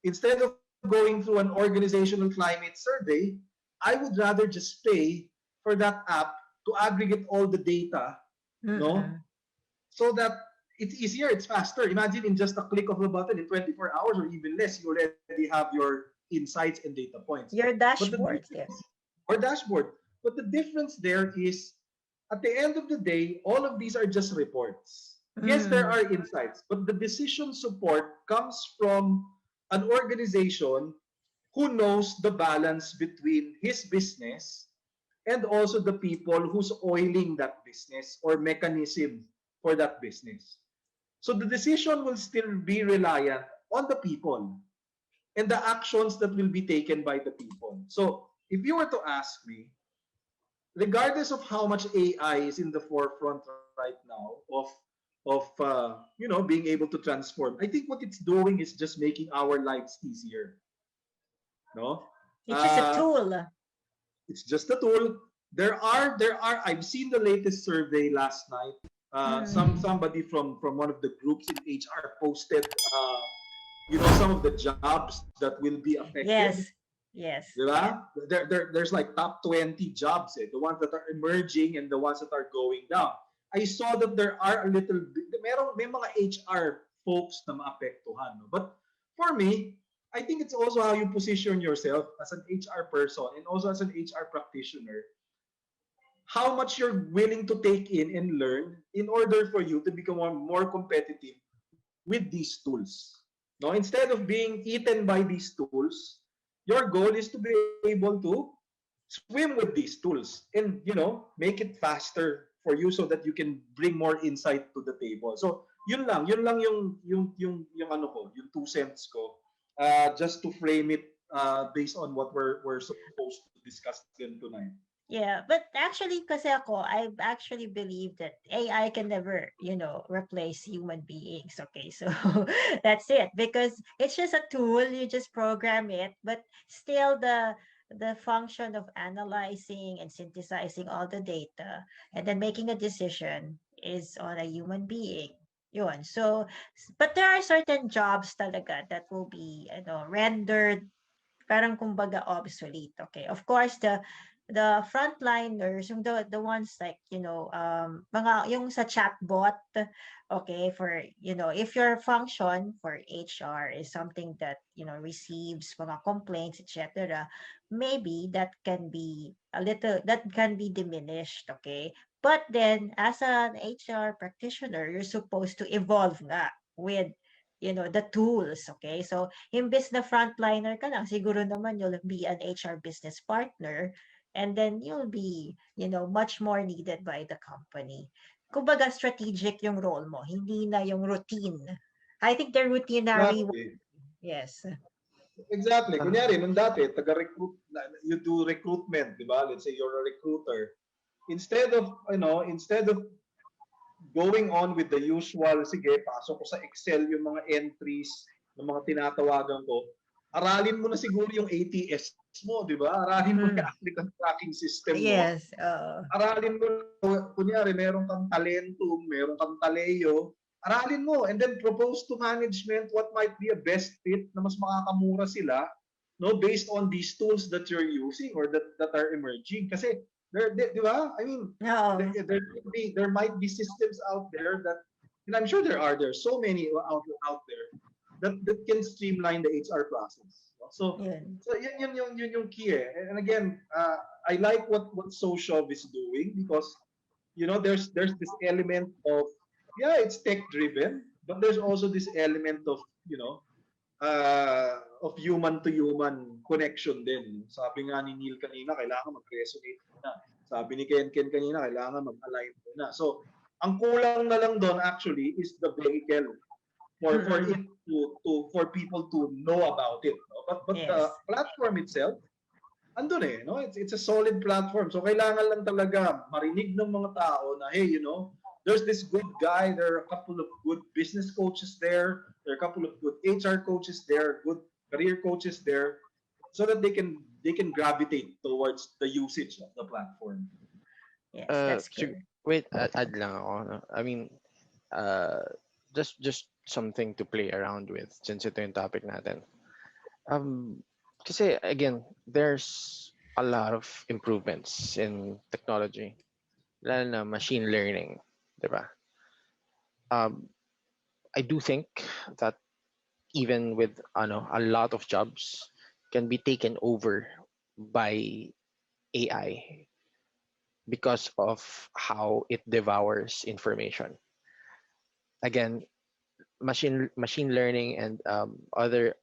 Instead of going through an organizational climate survey, I would rather just pay for that app to aggregate all the data, no, so that it's easier, it's faster. Imagine in just a click of a button, in 24 hours or even less, you already have your insights and data points. Your dashboard, yes. Or dashboard. But the difference there is, at the end of the day, all of these are just reports. Yes, there are insights, but the decision support comes from an organization who knows the balance between his business and also the people who's oiling that business or mechanism for that business. So the decision will still be reliant on the people and the actions that will be taken by the people. So if you were to ask me, regardless of how much AI is in the forefront right now of being able to transform, I think what it's doing is just making our lives easier. No, It's just a tool. It's just a tool. There are. I've seen the latest survey last night. Somebody from one of the groups in HR posted, some of the jobs that will be affected. Yes. Diba? There's like top 20 jobs, the ones that are emerging and the ones that are going down. I saw that there are a little bit, may mga HR folks na maapektuhan. No? But for me, I think it's also how you position yourself as an HR person and also as an HR practitioner. How much you're willing to take in and learn in order for you to become more competitive with these tools. No, instead of being eaten by these tools, your goal is to be able to swim with these tools and make it faster for you so that you can bring more insight to the table. So yun lang yung ano ko, yung 2 cents ko, just to frame it based on what we're supposed to discuss then tonight. Yeah, but actually, kasi I actually believe that AI can never, replace human beings. Okay, so that's it, because it's just a tool. You just program it, but still the function of analyzing and synthesizing all the data and then making a decision is on a human being. Yun. So, but there are certain jobs talaga that will be, rendered parang kumbaga obsolete. Okay, of course the frontliners, yung the ones like mga yung sa chatbot, okay, for if your function for HR is something that receives mga complaints, etc., maybe that can be diminished, okay, but then as an HR practitioner, you're supposed to evolve nga with the tools, okay? So imbes na frontliner ka lang, siguro naman you'll be an HR business partner, and then you'll be, much more needed by the company. Kumbaga, strategic yung role mo, hindi na yung routine. I think the routinary. Exactly. Yes. Exactly. Kunyari, nung dati, you do recruitment, di ba? Let's say you're a recruiter. Instead of going on with the usual, sige, pasok ko sa Excel yung mga entries ng mga tinatawagan ko, aralin mo na siguro yung ATS mo, di ba? Aralin mo yung applicant tracking system mo. Yes. Aralin mo, kunyari, meron kang Talentum, meron kang Taleo, aralin mo and then propose to management what might be a best fit na mas makakamura sila, no, based on these tools that you're using or that are emerging. Kasi di ba? I mean, No. there might be systems out there that, and I'm sure there's so many out there that can streamline the HR process. So Yun. so yun yung key eh. And again, I like what Sociov is doing because there's this element of, yeah, it's tech driven, but there's also this element of of human to human connection din. Sabi nga ni Neil kanina, kailangan mag-resonate muna. Sabi ni Ken kanina, kailangan mag-align muna. So ang kulang na lang doon actually is the vehicle for it for people to know about it, no? But Yes. the platform itself, andun eh, no? It's a solid platform. So kailangan lang talaga marinig ng mga tao na, hey, there's this good guy, there are a couple of good business coaches there are a couple of good HR coaches there, good career coaches there, so that they can gravitate towards the usage of the platform. Yes, that's good. Wait, add lang ako. No? I mean, just something to play around with since ito yung topic natin. Kasi again, there's a lot of improvements in technology, lalo na machine learning, diba? I do think that even with a lot of jobs can be taken over by AI because of how it devours information. Again, machine learning and other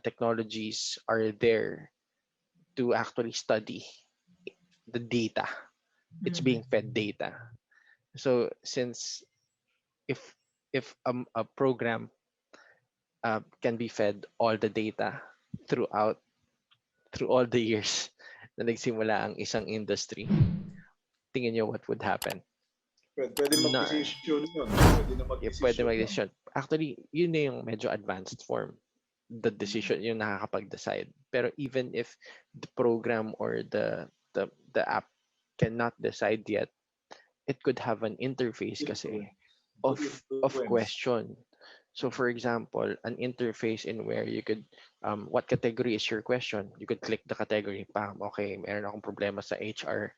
technologies are there to actually study the data. It's being fed data. So since if a program can be fed all the data through all the years na nagsimula ang isang industry, tingin nyo what would happen? Pwede mag-decision yun. Pwede mag-decision. Actually, yun na yung medyo advanced form. The decision, yung nakakapag-decide. Pero even if the program or the app cannot decide yet, it could have an interface kasi of question. So for example, an interface in where you could, what category is your question? You could click the category, pam, okay, meron akong problema sa HR,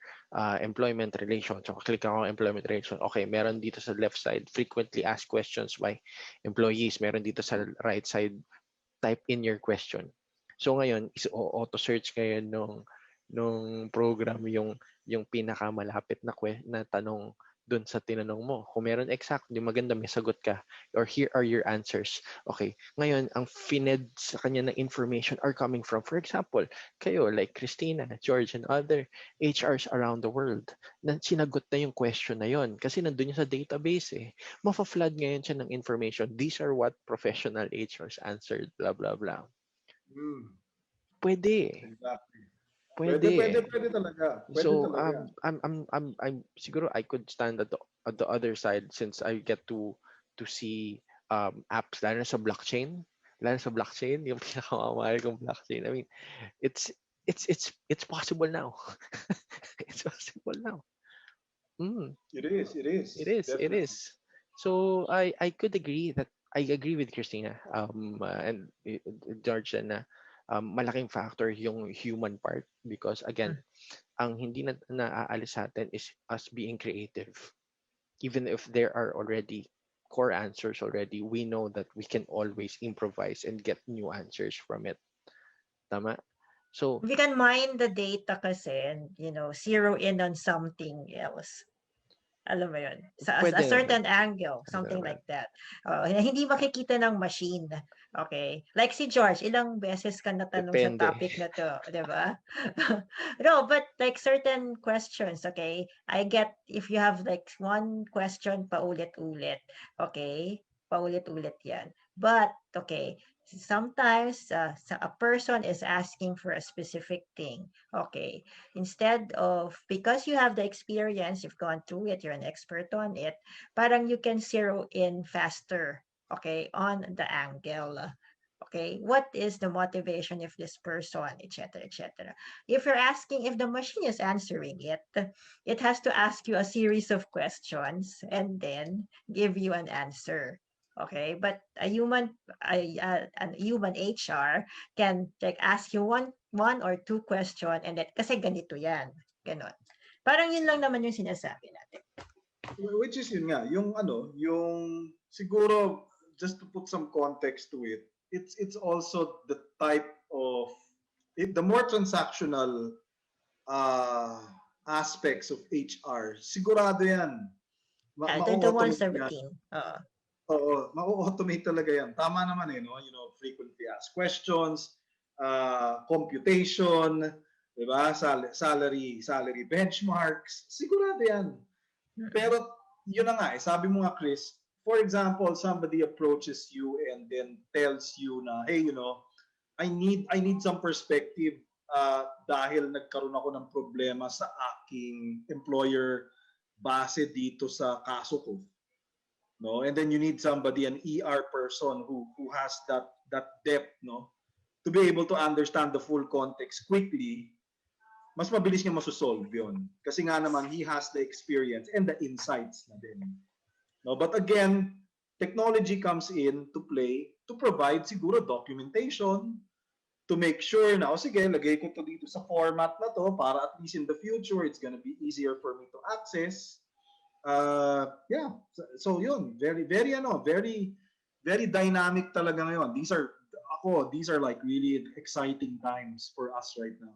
employment relations. So click ako employment relations. Okay, meron dito sa left side, frequently asked questions by employees. Meron dito sa right side, type in your question. So ngayon, auto-search kayo nung program yung pinakamalapit na tanong dun sa tinanong mo. Kung meron exactly, maganda, may sagot ka. Or here are your answers. Okay. Ngayon, ang fined sa kanya na information are coming from, for example, kayo, like Cristina, George, and other HRs around the world, na sinagot na yung question na yon kasi nandun yung sa database eh. Mafa-flood ngayon siya ng information. These are what professional HRs answered, blah, blah, blah. Pwede. Exactly. Pwede talaga. So I'm siguro I could stand at the other side since I get to see apps lalo na sa blockchain. Yung pinakamamahal kong blockchain. I mean, it's possible now. It's possible now. It is. So I could agree that I agree with Cristina and George na malaking factor yung human part because again, ang hindi na naaalis sa atin is us being creative. Even if there are already core answers already, we know that we can always improvise and get new answers from it. Tama? So we can mine the data kasi and zero in on something else. Alam mo yun? Sa a certain angle, something like that. Hindi makikita ng machine. Okay? Like si George, ilang beses ka natanong sa topic na to, di ba? No, but like certain questions, okay? I get if you have like one question paulit-ulit, okay? Paulit-ulit yan. But, okay, sometimes a person is asking for a specific thing. Okay. Instead of, because you have the experience, you've gone through it, you're an expert on it, parang you can zero in faster, okay, on the angle. Okay, what is the motivation of this person, etc., etc. If you're asking if the machine is answering it, it has to ask you a series of questions and then give you an answer. Okay, but a human HR can like ask you one or two question and then kasi ganito yan. Ganon. Parang yun lang naman yung sinasabi natin. Which is yun nga, yung ano, yung siguro just to put some context to it, it's also the type of the more transactional aspects of HR, sigurado yan. They're the ones Ma-automate are yan. routine. Oo, ma-automate talaga yan. Tama naman no? You know, frequently asked questions, computation, di ba? Salary benchmarks, sigurado yan. Pero yun na nga, sabi mo nga Chris, for example, somebody approaches you and then tells you na, hey, you know, I need some perspective dahil nagkaroon ako ng problema sa aking employer base dito sa kaso ko. No? And then you need somebody, an ER person who has that depth, no, to be able to understand the full context quickly. Mas mabilis niya masosolve yun. Kasi nga naman, he has the experience and the insights na din. No? But again, technology comes in to play to provide siguro documentation to make sure na, sige, lagay ko to dito sa format na to para at least in the future, it's gonna be easier for me to access. Yeah, so yun, very dynamic talaga ngayon. These are like really exciting times for us right now.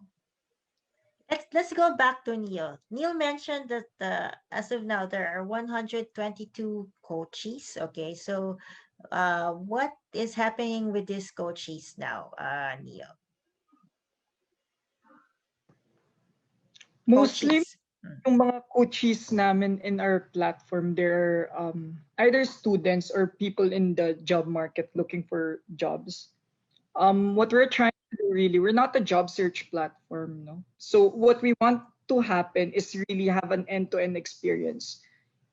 Let's go back to Neil. Neil mentioned that as of now there are 122 coaches. Okay, so what is happening with these coaches now, Neil? Mostly, Coaches. yung mga coaches namin in our platform, they're either students or people in the job market looking for jobs. What we're trying to do really, we're not a job search platform, no. So what we want to happen is really have an end-to-end experience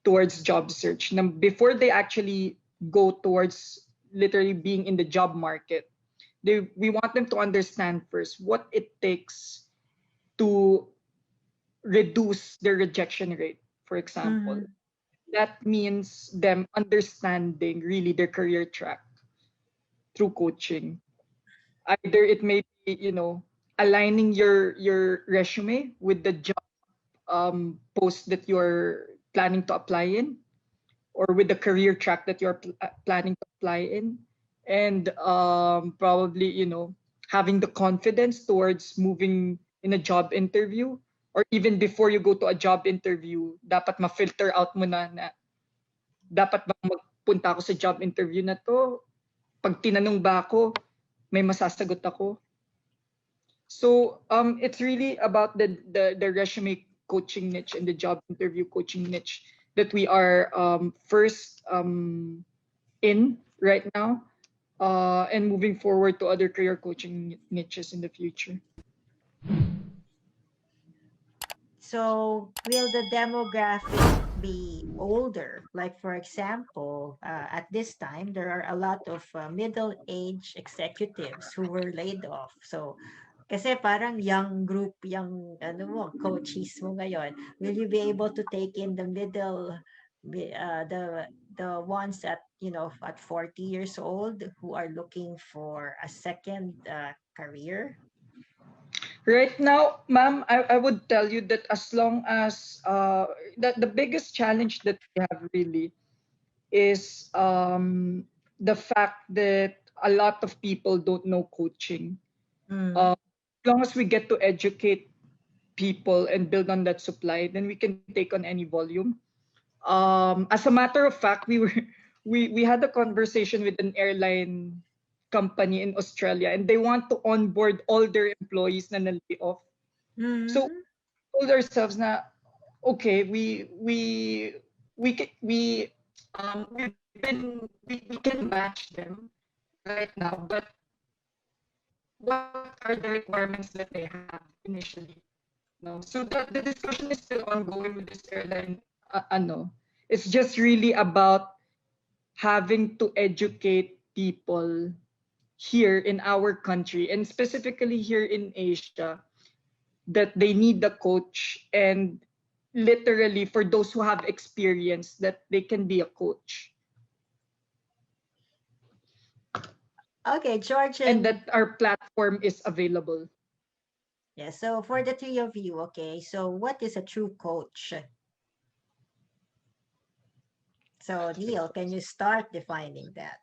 towards job search. Now, before they actually go towards literally being in the job market, we want them to understand first what it takes to reduce their rejection rate, for example. That means them understanding really their career track through coaching. Either it may be, you know, aligning your resume with the job post that you're planning to apply in, or with the career track that you're planning to apply in, and probably, you know, having the confidence towards moving in a job interview, or even before you go to a job interview, dapat ma-filter out mo na dapat bang magpunta ako sa job interview na to? Pag tinanong ba ako, may masasagot ako. So it's really about the resume coaching niche and the job interview coaching niche that we are first in right now, and moving forward to other career coaching niches in the future. So will the demographic be older? Like for example, at this time, there are a lot of middle-aged executives who were laid off. So kasi parang young group, young coaches mo ngayon, will you be able to take in the middle, the ones at, you know, at 40 years old who are looking for a second career? Right now, ma'am, I would tell you that as long as that the biggest challenge that we have really is the fact that a lot of people don't know coaching. As long as we get to educate people and build on that supply, then we can take on any volume. As a matter of fact, we had a conversation with an airline company in Australia, and they want to onboard all their employees na lay off. So we told ourselves na, okay, we can match them right now, but what are the requirements that they have initially? No, so the discussion is still ongoing with this airline. It's just really about having to educate people here in our country, and specifically here in Asia, that they need the coach, and literally for those who have experience that they can be a coach, Okay, George and and that our platform is available. yeah, so for the three of you, okay, so what is a true coach? So Neil, can you start defining that?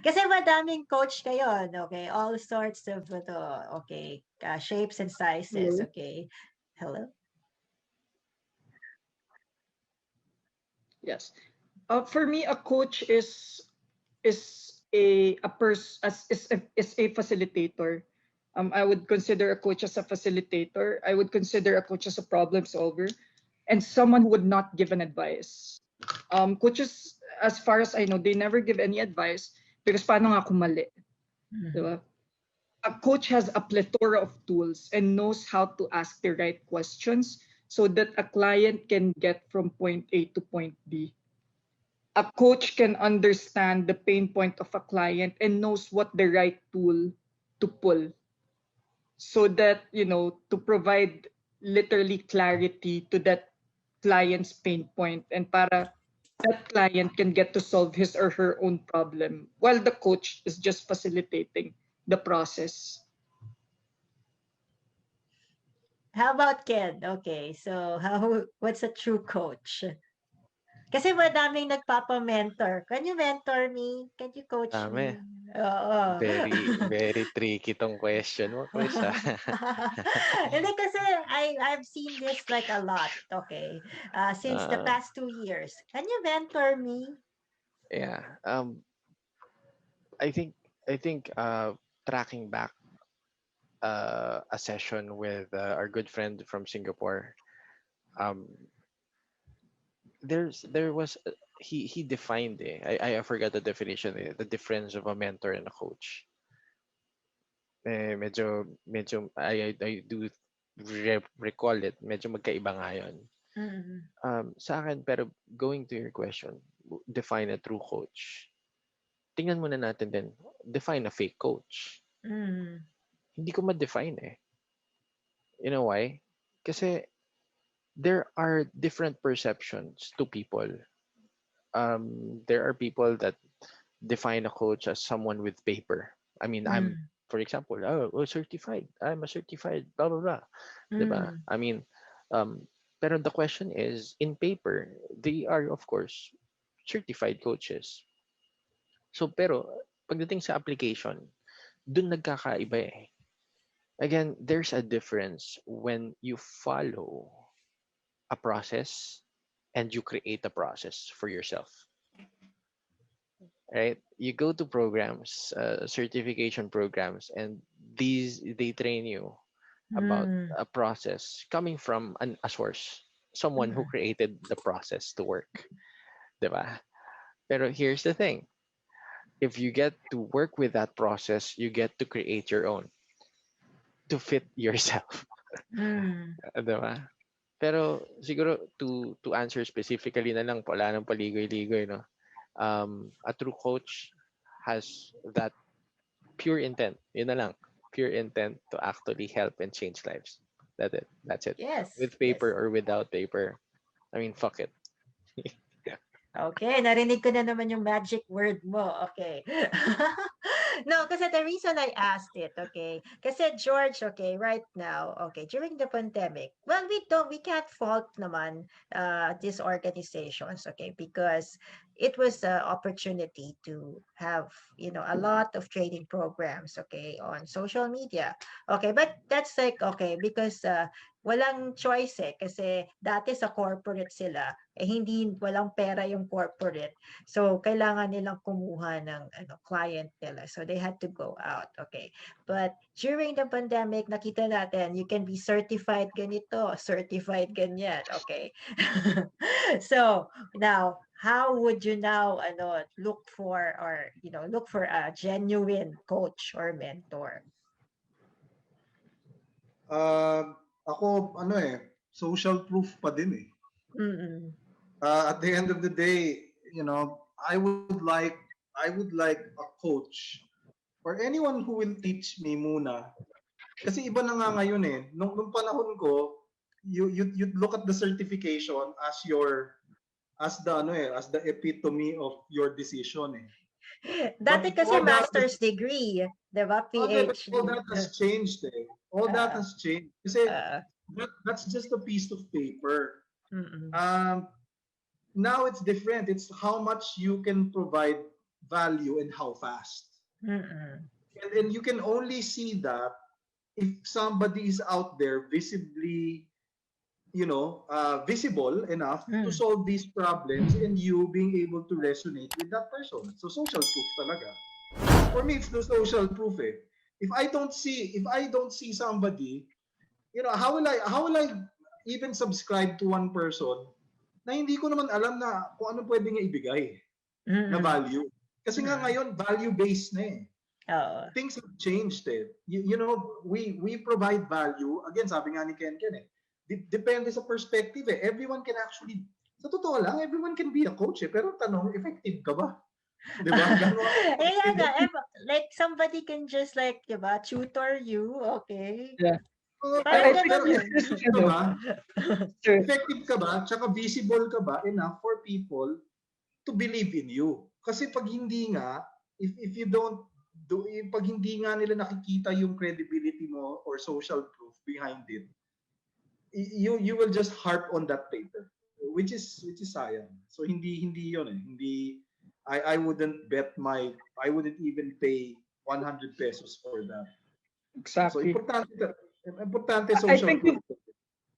Kasi madaming coach kayo, okay? All sorts of okay, shapes and sizes, Hello? okay? Hello? Yes. For me, a coach is a person is a facilitator. I would consider a coach as a facilitator. I would consider a coach as a problem solver, and someone who would not give an advice. Coaches, as far as I know, they never give any advice because paano nga kung mali, di ba? A coach has a plethora of tools and knows how to ask the right questions so that a client can get from point A to point B. A coach can understand the pain point of a client and knows what the right tool to pull, so that, to provide literally clarity to that client's pain point, and para that client can get to solve his or her own problem while the coach is just facilitating the process. How about Ken? Okay, so what's a true coach? Kasi madaming nagpapa-mentor. Can you mentor me? Can you coach Dami. me? Oo. Very, very tricky tong question mo, Chris. Hindi kasi I've seen this like a lot, okay? Since the Uh, past 2 years. Can you mentor me? yeah. I think I think tracking back a session with our good friend from Singapore. Um, there was he defined it. I forgot the definition. The difference of a mentor and a coach. Medyo I do recall it. Medyo magkaiba nga yun. Mm. Sa akin, pero going to your question, define a true coach. Tingnan muna natin din, define a fake coach. Mm. Hindi ko ma-define eh. You know why? Kasi there are different perceptions to people. There are people that define a coach as someone with paper. I mean, I'm, Mm. for example, certified. I'm a certified, blah, blah, blah. Diba? Mm. I mean, pero the question is, in paper, they are, of course, certified coaches. So, pero, pagdating sa application, dun nagkakaiba eh. Again, there's a difference when you follow a process and you create a process for yourself, right? You go to programs, certification programs, and they train you about Mm. a process coming from a source, someone who Mm. created the process to work, diba? Pero here's the thing: if you get to work with that process, you get to create your own to fit yourself, Mm. diba? Pero siguro to answer specifically na lang, wala nang paligoy-ligoy, no? A true coach has that pure intent. Yun na lang. Pure intent to actually help and change lives. That's it. That's it. Yes, With yes. paper or without paper. I mean, fuck it. Okay, narinig ko na naman yung magic word mo. Okay. No, kasi the reason I asked it, okay, kasi George, okay, right now, okay, during the pandemic, well, we can't fault naman these organizations, okay, because it was an opportunity to have, a lot of training programs, okay, on social media. Okay, but that's like, okay, because walang choice eh, kasi dati sa corporate sila, hindi walang pera yung corporate. So kailangan nilang kumuha ng client nila. So they had to go out. Okay. But during the pandemic, nakita natin you can be certified ganito, certified ganyan. Okay. So now how would you now look for or look for a genuine coach or mentor? Ako, social proof pa din eh. Mm-mm. At the end of the day, I would like I would like a coach or anyone who will teach me muna. Kasi iba na nga ngayon eh. Nung panahon ko, you look at the certification as the epitome of your decision eh. Dati But kasi all that master's degree, di ba? but PhD. all that has changed eh. All that Uh, has changed. Kasi uh, that's just a piece of paper. mm-mm. Now it's different. It's how much you can provide value and how fast. Mm-mm. And you can only see that if somebody is out there visibly, visible enough to Mm. solve these problems and you being able to resonate with that person. So social proof talaga. For me, it's the social proof eh. If I don't see somebody, how will I even subscribe to one person na hindi ko naman alam na kung ano pwede niya ibigay na Mm-mm. value. Kasi nga Mm. ngayon, value-based na eh. Oo. Things have changed eh. We provide value. Again, sabi nga ni Ken eh. Depende sa perspective eh. Everyone can actually, sa totoo lang, everyone can be a coach eh. Pero tanong, effective ka ba? Di ba? Ayan nga, like somebody can just like, di ba, tutor you, okay? Yeah. Parang I think ganun yun. Effective ka ba? Sure. Effective ka ba? Tsaka visible ka ba enough for people to believe in you? Kasi pag hindi nga, if you don't do, pag hindi nga nila nakikita yung credibility mo or social proof behind it, you will just harp on that paper, which is sayang. So hindi yun eh. Hindi I wouldn't I wouldn't even pay 100 pesos for that. So Exactly. importante I social think proof.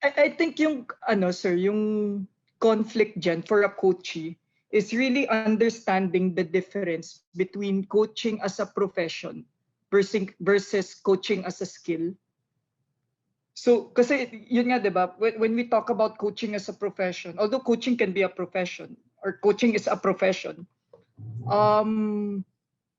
I think yung sir, yung conflict dyan for a coachee is really understanding the difference between coaching as a profession versus coaching as a skill. So, kasi yun nga, di ba? When we talk about coaching as a profession, although coaching can be a profession or coaching is a profession,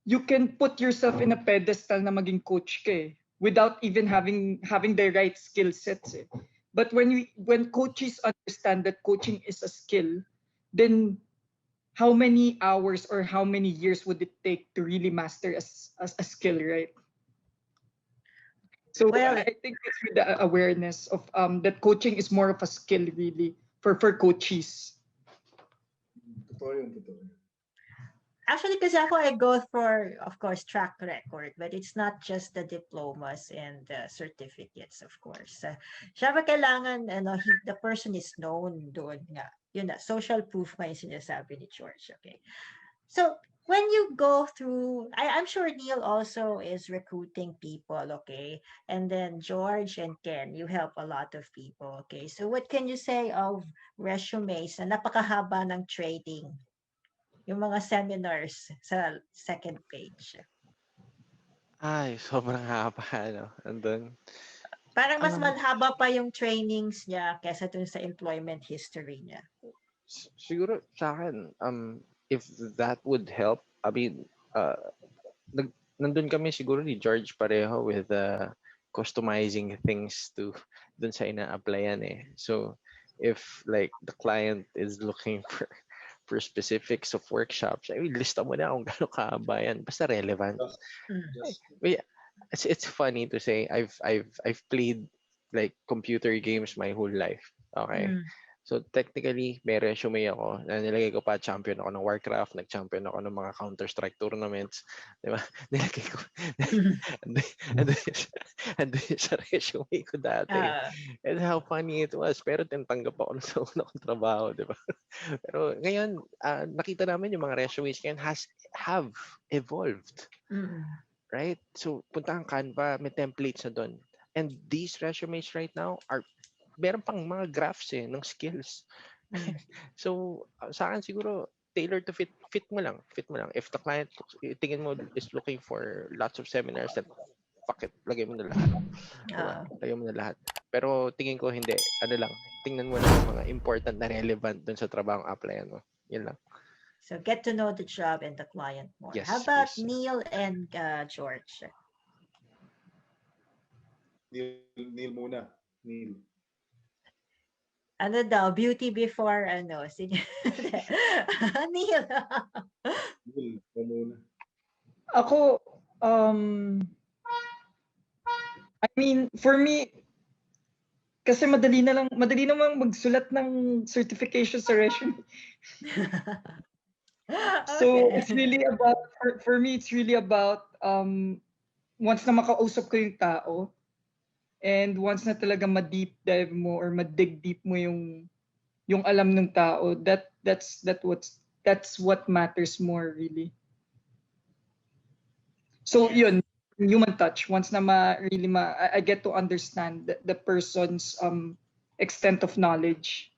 you can put yourself in a pedestal na maging coach ka eh, without even having the right skill sets eh. But when coaches understand that coaching is a skill, then how many hours or how many years would it take to really master a skill, right? So Well, I think it's with the awareness of that coaching is more of a skill really for coaches. Totoo yun. actually, kasi ako, I go for, of course, track record, but it's not just the diplomas and the certificates, of course. Syempre, kailangan, the person is known doon nga. Yun na, social proof nga yung sinasabi ni George. Okay. So, when you go through, I'm sure Neil also is recruiting people, okay? And then George and Ken, you help a lot of people, okay? So, what can you say of resumes na napakahaba ng trading? Yung mga seminars sa second page. Ay, sobrang haba, ano. Andun. Parang mas mahaba pa yung trainings niya kesa dun sa employment history niya. Siguro sa akin, if that would help, I mean, nandun kami siguro ni George pareho with customizing things to dun sa ina-applyan eh. So, if like the client is looking for specifics of workshops, I mean, lista mo na kung gano'ng kahaba yan. Basta relevant. But yeah, it's funny to say I've played like computer games my whole life. Okay. So technically, may resume ako na nilagay ko pa champion ako ng Warcraft, nag-champion ako ng mga Counter-Strike tournaments, di ba? Nilagay ko. Andun sa resume ko dati. And how funny it was. Pero tinanggap ako sa una kong trabaho, di ba? Pero ngayon, nakita namin yung mga resumes ngayon have evolved. Right? So, punta kang Canva, may templates na doon. And these resumes right now are meron pang mga graphs ng skills. So, sa akin siguro, tailor to fit mo lang. If the client, tingin mo, is looking for lots of seminars, then fuck it, lagay mo na lahat. Diba? Lagay mo na lahat. Pero tingin ko hindi, lang, tingnan mo lang yung mga important na relevant dun sa trabaho ang applyan mo. Yun lang. So, get to know the job and the client more. Yes, How about yes. Neil and George? Neil muna. Neil. Ano daw, beauty before, sige. Neil. Ako, I mean, for me, kasi madali namang magsulat ng certification sa resume. So Okay. it's really about, for me, it's really about once na makausap ko yung tao, and once na talaga ma-deep dive mo or ma-dig deep mo yung alam ng tao, that's what matters more really. So Yes. yun, human touch. Once na I get to understand the person's extent of knowledge.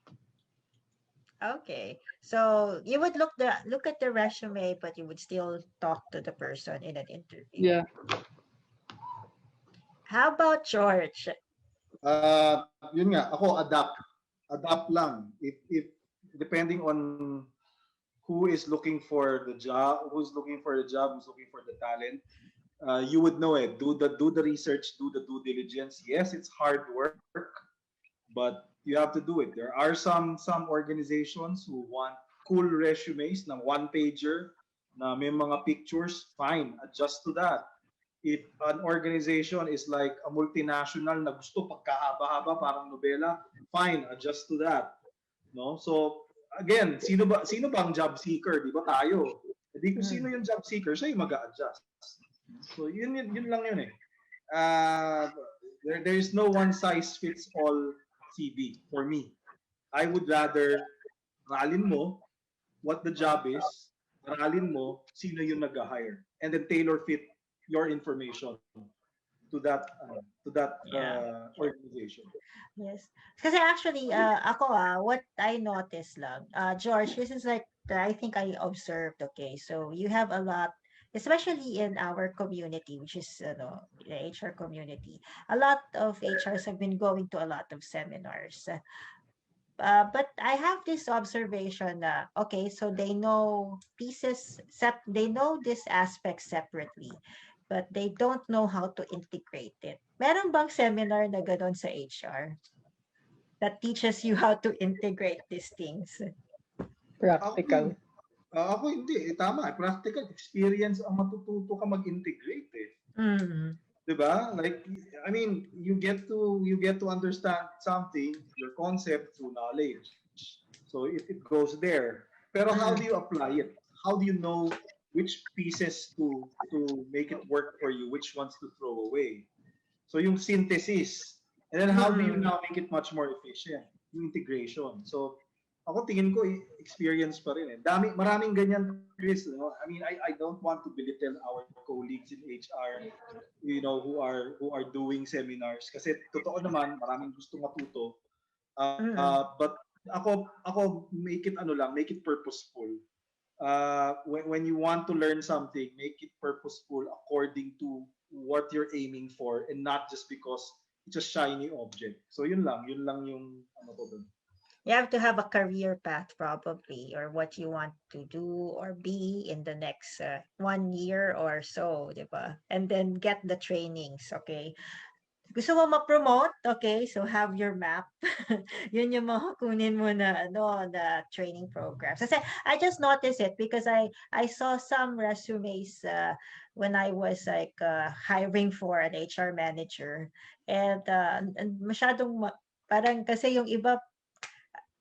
Okay. So you would look at the resume, but you would still talk to the person in an interview. Yeah. How about George? Yun nga, ako adapt lang. If depending on who is looking for the job, who's looking for the talent, you would know it. Do the research, do the due diligence. Yes, it's hard work, but you have to do it. There are some organizations who want cool resumes na one pager na may mga pictures. Fine, adjust to that. If an organization is like a multinational na gusto pagkahaba-haba parang nobela, fine, adjust to that. No? So again, sino ba ang job seeker? Di ba tayo? Hindi kung sino yung job seeker, siya yung mag-a-adjust. So yun lang yun eh. There is no one size fits all CV for me. I would rather aralin mo what the job is, aralin mo sino yung nag-hire, and then tailor fit your information to that organization. Yes. Kasi actually, ako what I noticed lang, George, this is like, I think I observed, okay, so you have a lot, especially in our community, which is the HR community, a lot of HRs have been going to a lot of seminars. But I have this observation na, okay, so they know they know this aspect separately, but they don't know how to integrate it. Meron bang seminar na gano'n sa HR that teaches you how to integrate these things? Practical. Ako hindi. Tama. Practical experience ang matututo ka mag-integrate eh. Mm-hmm. Diba? Like, I mean, you get to understand something, your concept through knowledge. So it goes there. Pero how do you apply it? How do you know which pieces to make it work for you, which ones to throw away? So yung synthesis. And then how do you now make it much more efficient? Yung integration. So ako tingin ko experience pa rin eh. Maraming ganyan, Chris. No? I mean, I don't want to belittle our colleagues in HR, who are doing seminars. Kasi totoo naman, maraming gustong matuto. But ako make it purposeful. When you want to learn something, make it purposeful according to what you're aiming for, and not just because it's a shiny object. So yun lang yung ano ko dun. You have to have a career path probably, or what you want to do or be in the next 1 year or so, diba? And then get the trainings, okay? Gusto mo ma-promote, okay? So have your map. Yun yung mga kunin mo na na training programs. Kasi I just noticed it because I saw some resumes when I was like hiring for an HR manager, and masyadong parang kasi yung iba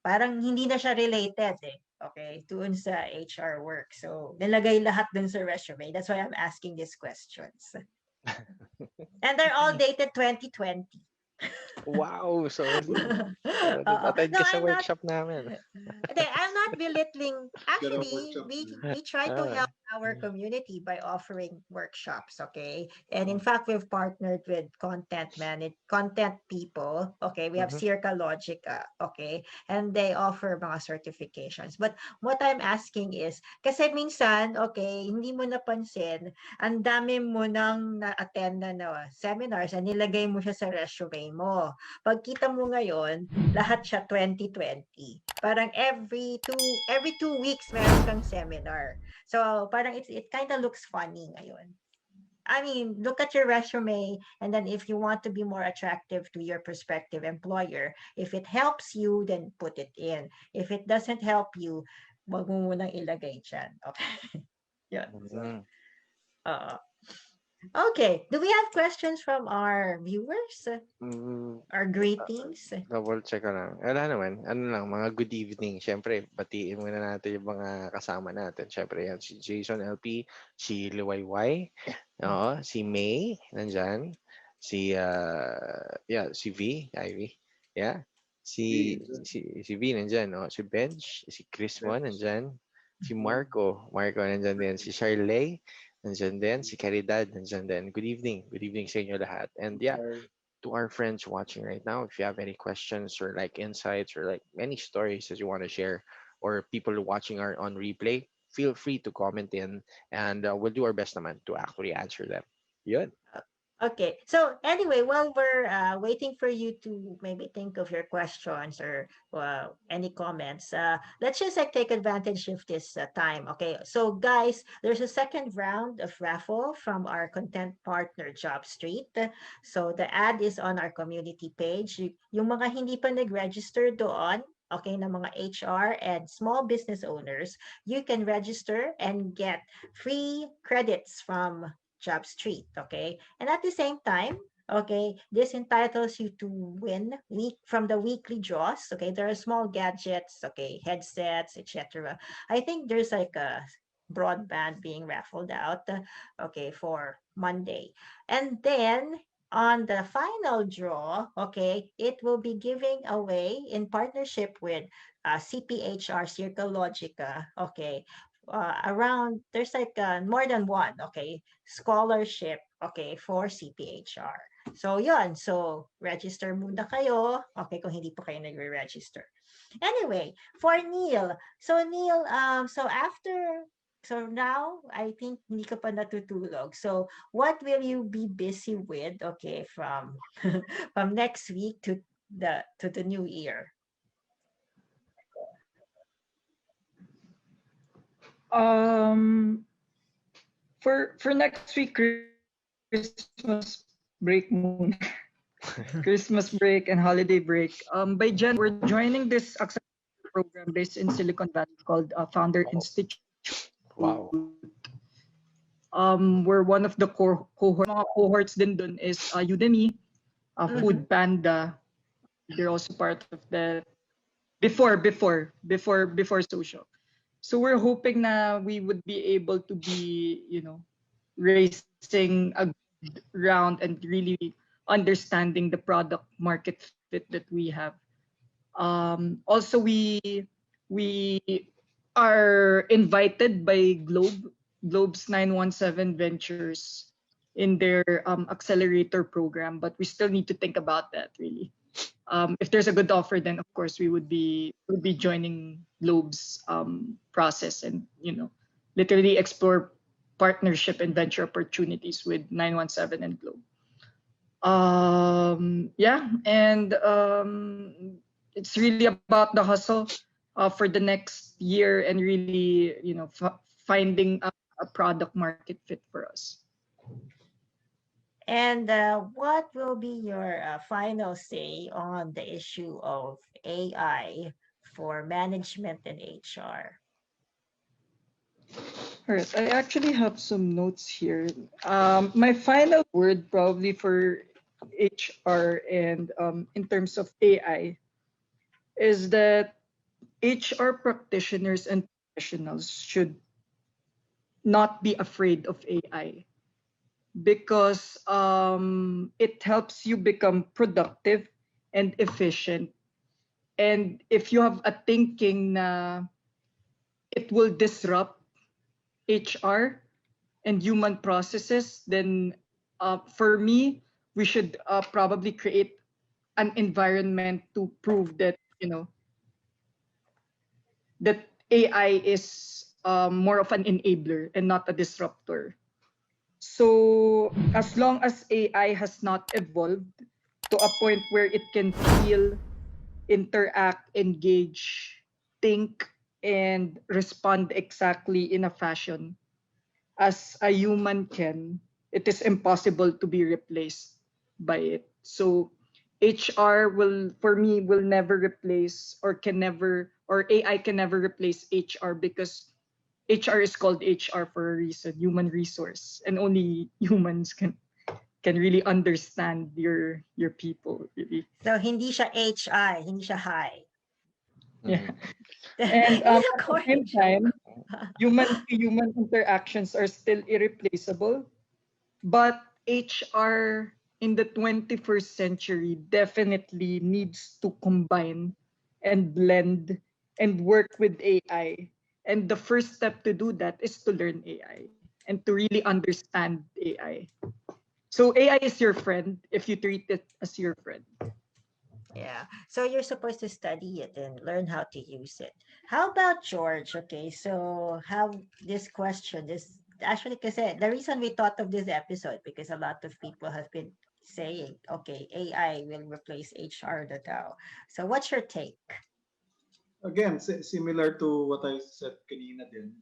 parang hindi na siya related eh. Okay, doon sa HR work. So, nilagay lahat dun sa resume. That's why I'm asking these questions. And they're all dated 2020. Wow, so attend ka sa workshop namin. I'm not belittling. Actually, we try to help our community by offering workshops, okay? And in fact, we've partnered with content people, okay? We have Circa Logica, okay? And they offer mga certifications. But what I'm asking is, kasi minsan, okay, hindi mo napansin, ang dami mo nang na-attend na seminars na nilagay mo siya sa resume mo. Pagkita mo ngayon, lahat siya 2020. Parang every two weeks meron kang seminar. So parang it kind of looks funny ngayon. I mean, look at your resume, and then if you want to be more attractive to your prospective employer, if it helps you, then put it in. If it doesn't help you, wag mo munang ilagay dyan. Okay. Yeah. Mm. Uh, okay. Do we have questions from our viewers? Mm, Our greetings? double check ko lang. Wala naman. Ano lang, mga good evening. Siyempre, batiin muna natin yung mga kasama natin. Siyempre, yan si Jason LP, si Liwayway, oo, si May, nandyan. Si, si V, Ivy. Yeah. Si V, nandyan. Oh. Si Benj, si Chris Mo, nandyan. Si Marco nandyan din. Si Charley, nandyan din. Si Caridad, nandyan din. Good evening. Good evening sa inyo lahat. And yeah, to our friends watching right now, if you have any questions or like insights or like any stories that you want to share, or people watching are on replay, feel free to comment in, and we'll do our best naman to actually answer them. Yun. Okay. So anyway, while we're waiting for you to maybe think of your questions or any comments, let's just like take advantage of this time. Okay. So guys, there's a second round of raffle from our content partner, Job Street. So the ad is on our community page. Yung mga hindi pa nag-register doon, okay, na mga HR and small business owners, you can register and get free credits from Job Street, okay? And at the same time, okay, this entitles you to win from the weekly draws, okay? There are small gadgets, okay, headsets, etc. I think there's like a broadband being raffled out, okay, for Monday. And then on the final draw, okay, it will be giving away in partnership with CPHR Circle Logica, okay, around there's like more than one, okay, scholarship, okay, for CPHR. So yun, so register muna kayo, okay, kung hindi pa kayo nagre-register. Anyway, for Neil, so Neil, so now I think hindi ka pa natutulog. So what will you be busy with, okay, from from next week to the new year? For next week, Christmas break moon. Christmas break and holiday break. By Jan, we're joining this accelerator program based in Silicon Valley called Founder Institute. Wow. We're one of the cohorts din dun is Udemy, Food Panda. They're also part of that before social. So we're hoping na we would be able to be, raising a good round and really understanding the product market fit that we have. Also, we are invited by Globe's 917 Ventures in their accelerator program, but we still need to think about that really. If there's a good offer, then of course we would be joining Globe's process and literally explore partnership and venture opportunities with 917 and Globe. And it's really about the hustle for the next year and really finding a product market fit for us. And what will be your final say on the issue of AI for management and HR? All right, I actually have some notes here. My final word probably for HR and in terms of AI is that HR practitioners and professionals should not be afraid of AI because it helps you become productive and efficient. And if you have a thinking na it will disrupt HR and human processes, then for me, we should probably create an environment to prove that that AI is more of an enabler and not a disruptor. So as long as AI has not evolved to a point where it can feel, interact, engage, think, and respond exactly in a fashion as a human can, it is impossible to be replaced by it. So HR for me, will never replace or can never, or AI can never replace HR, because HR is called HR for a reason, human resource, and only humans can really understand your people, really. So hindi siya HI, hindi siya high. Yeah. Mhm. And Hindi at siya the same corny. time, human interactions are still irreplaceable, but HR in the 21st century definitely needs to combine and blend and work with AI. And the first step to do that is to learn AI and to really understand AI. So AI is your friend if you treat it as your friend. Yeah. So you're supposed to study it and learn how to use it. How about George? Okay, so how this question, this actually, because the reason we thought of this episode, because a lot of people have been saying, okay, AI will replace HR na daw. So what's your take? Again, similar to what I said kanina din,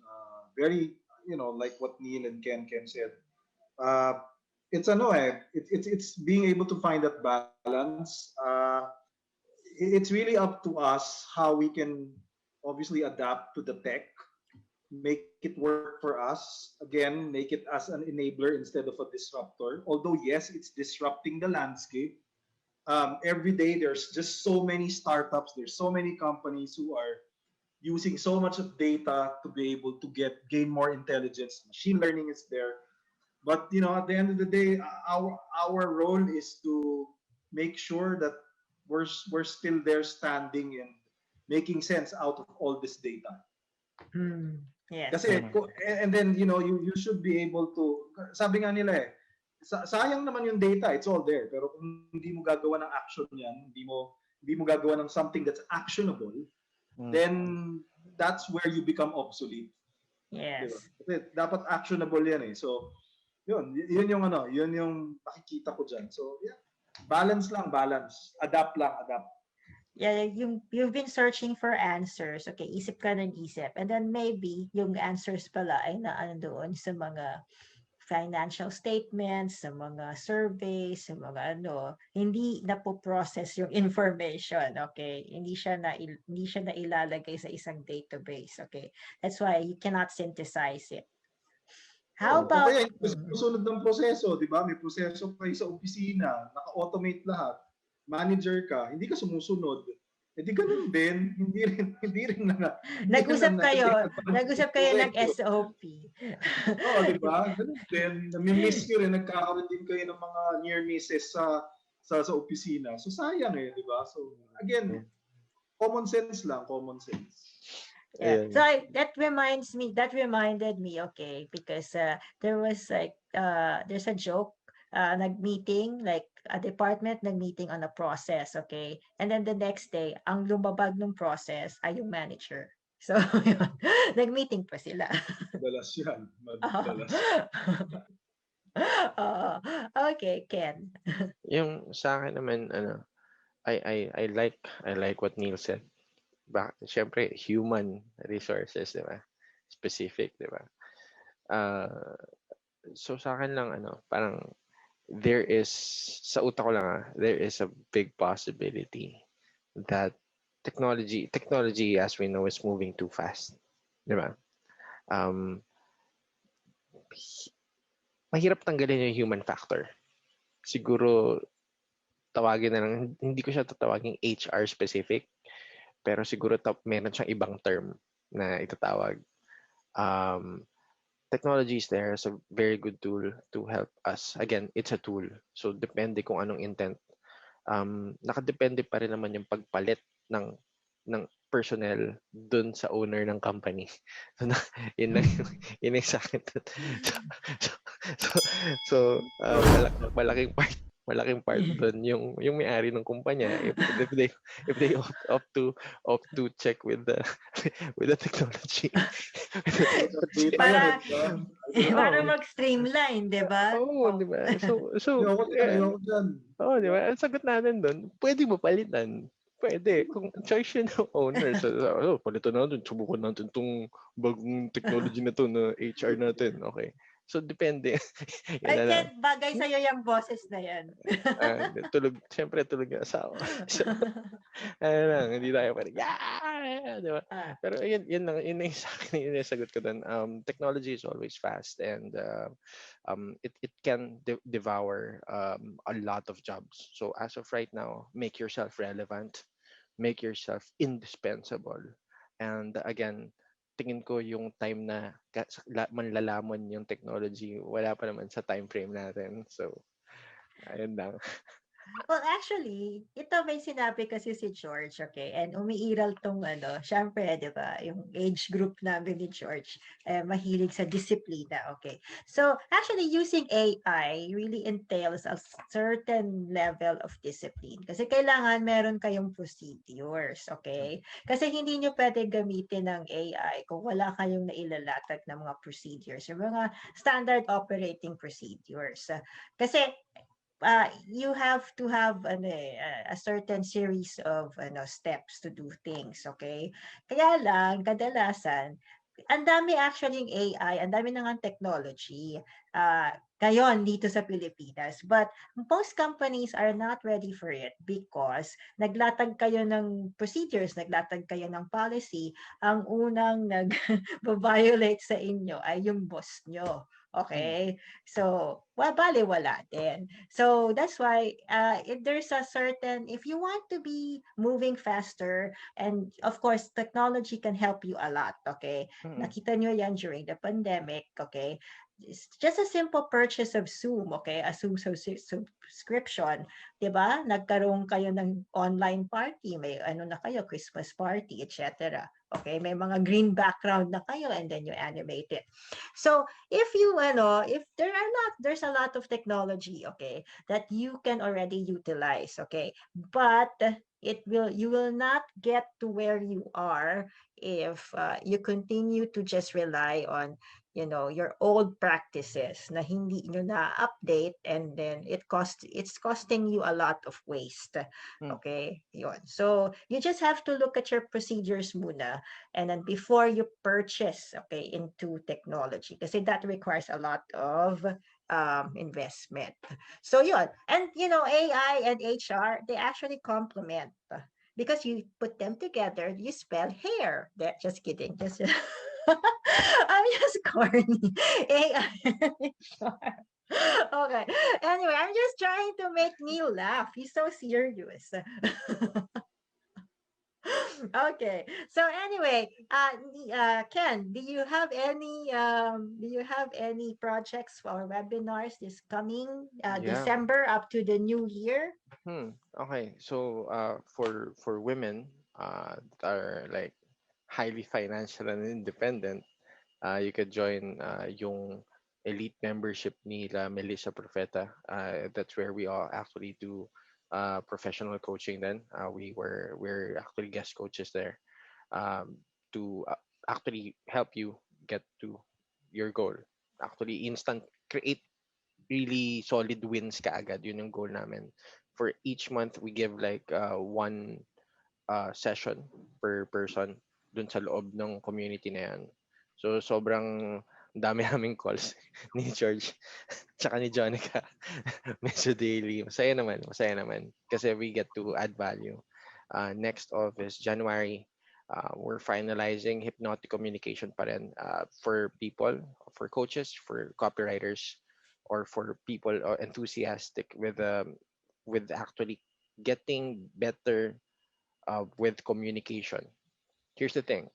very, like what Neil and Ken said, uh, it's it's being able to find that balance. It's really up to us how we can obviously adapt to the tech, make it work for us. Again, make it as an enabler instead of a disruptor. Although yes, it's disrupting the landscape. Every day there's just so many startups, there's so many companies who are using so much of data to be able to gain more intelligence. Machine learning is there, but at the end of the day, our role is to make sure that we're still there standing and making sense out of all this data. Yes. Kasi, Mhm. and then, you should be able to, sabi nga nila sayang naman yung data, it's all there. Pero kung hindi mo gagawa ng action yan, hindi mo gagawa ng something that's actionable, Mhm. then that's where you become obsolete. Diba? Yes. Kasi dapat actionable yan eh. So, yun yung nakikita ko dyan. So, yeah, balance lang, balance. Adapt lang, adapt. Yeah, you've been searching for answers. Okay, isip ka ng isip. And then maybe yung answers pala ay naano doon sa mga financial statements, sa mga surveys, sa mga hindi na po process yung information, okay? Hindi siya na ilalagay sa isang database, okay? That's why you cannot synthesize it. How O about kaya, susunod ng proseso, di ba? May proseso kayo sa opisina, naka-automate lahat, manager ka, hindi ka sumusunod. Eh di ganun din, hindi rin nag-usap kayo ng SOP. Oo, di ba? Ganun din. Nami-miss nyo rin, nagkakaroon din kayo ng mga near misses sa opisina. So sayang di ba? So again, common sense lang, common sense. Yeah. Ayun. So that reminded me, okay, because there was there's a joke, nag-meeting, like a department nag-meeting on a process, okay? And then the next day, ang lumabag ng process ay yung manager. So, yun, nag-meeting pa sila. Madalas yan. Oo. Madalas. Oo. Okay, Ken. Yung sa akin naman, I like what Neil said. Siyempre, human resources, di ba? Specific, di ba? So sa akin lang, parang sa utak ko lang, there is a big possibility that technology as we know is moving too fast. Di ba? Mahirap tanggalin yung human factor. Siguro, tawagin na lang, hindi ko siya tatawagin HR specific, pero siguro meron siyang ibang term na itatawag. Technology is there as a very good tool to help us. Again, it's a tool. So, depende kung anong intent. Nakadepende pa rin naman yung pagpalit ng personnel dun sa owner ng company. So, yun lang yung sa akin. So, malaking part doon yung may-ari ng kumpanya if they opt to check with the technology. Para Diba? para mag-streamline, 'di ba? Oo, di ba? So, Ayoko dyan. oo, di ba? Ang sagot natin doon, pwede mo palitan. Pwede. Kung choice yun ng owner. So, palitan natin. Subukan natin itong bagong technology na to na HR natin. Okay. So, depende. Yun I na lang. can't bagay sa'yo yung boses na yan. Siyempre tulog yung asawa. So, ano lang, hindi tayo parang, yeah! Di ba? Ah, Pero yun lang yung sa akin, yun yung sagot ko dun. Technology is always fast and it can devour a lot of jobs. So as of right now, make yourself relevant, make yourself indispensable. And again, tingin ko yung time na manlalamon yung technology, wala pa naman sa time frame natin. So, ayun lang. well, actually, ito may sinabi kasi si George, okay? And umiiral tong ano, syempre, di ba, yung age group namin ni George, mahilig sa disiplina, okay? So, actually, using AI really entails a certain level of discipline. Kasi kailangan meron kayong procedures, okay? Kasi hindi nyo pwede gamitin ng AI kung wala kayong nailalatag na mga procedures, yung mga standard operating procedures. Kasi you have to have a certain series of steps to do things, okay? Kaya lang, kadalasan, ang dami actually yung AI, ang dami na nga technology ngayon dito sa Pilipinas. But most companies are not ready for it because naglatag kayo ng procedures, naglatag kayo ng policy. Ang unang nag-violate sa inyo ay yung boss nyo. Okay? So, wala din. So, that's why if there's a certain, if you want to be moving faster, and of course, technology can help you a lot, okay? Nakita nyo yan during the pandemic, okay? It's just a simple purchase of Zoom, okay? A Zoom subscription, 'di ba? Nagkaroon kayo ng online party, may ano na kayo, Christmas party, etc. Okay, may mga green background na kayo and then you animate it. So, if there's a lot of technology, okay, that you can already utilize, okay? But you will not get to where you are if you continue to just rely on your old practices na hindi nyo na-update, and then it's costing you a lot of waste. Okay? Yun. So, you just have to look at your procedures muna, and then before you purchase, okay, into technology, kasi that requires a lot of investment. So, yun. And, AI and HR, they actually complement because you put them together, you spell hair. Just kidding. Just I'm just corny. AI. Okay. Anyway, I'm just trying to make Neil laugh. He's so serious. Okay. So anyway, Ken, do you have any projects or webinars this coming Yeah. December up to the new year? Okay. So for women that are like highly financial and independent, you could join yung elite membership nila Melissa Profeta. That's where we all actually do professional coaching. Then we're actually guest coaches there to actually help you get to your goal. Actually, instant create really solid wins kaagad. Yun yung goal namin. For each month, we give like one session per person dun sa loob ng community na yan. So, sobrang dami naming calls ni George tsaka ni Jonica. Medyo daily. Masaya naman. Kasi we get to add value. Next of is January. We're finalizing hypnotic communication pa rin for people, for coaches, for copywriters, or for people enthusiastic with actually getting better with communication. Here's the thing.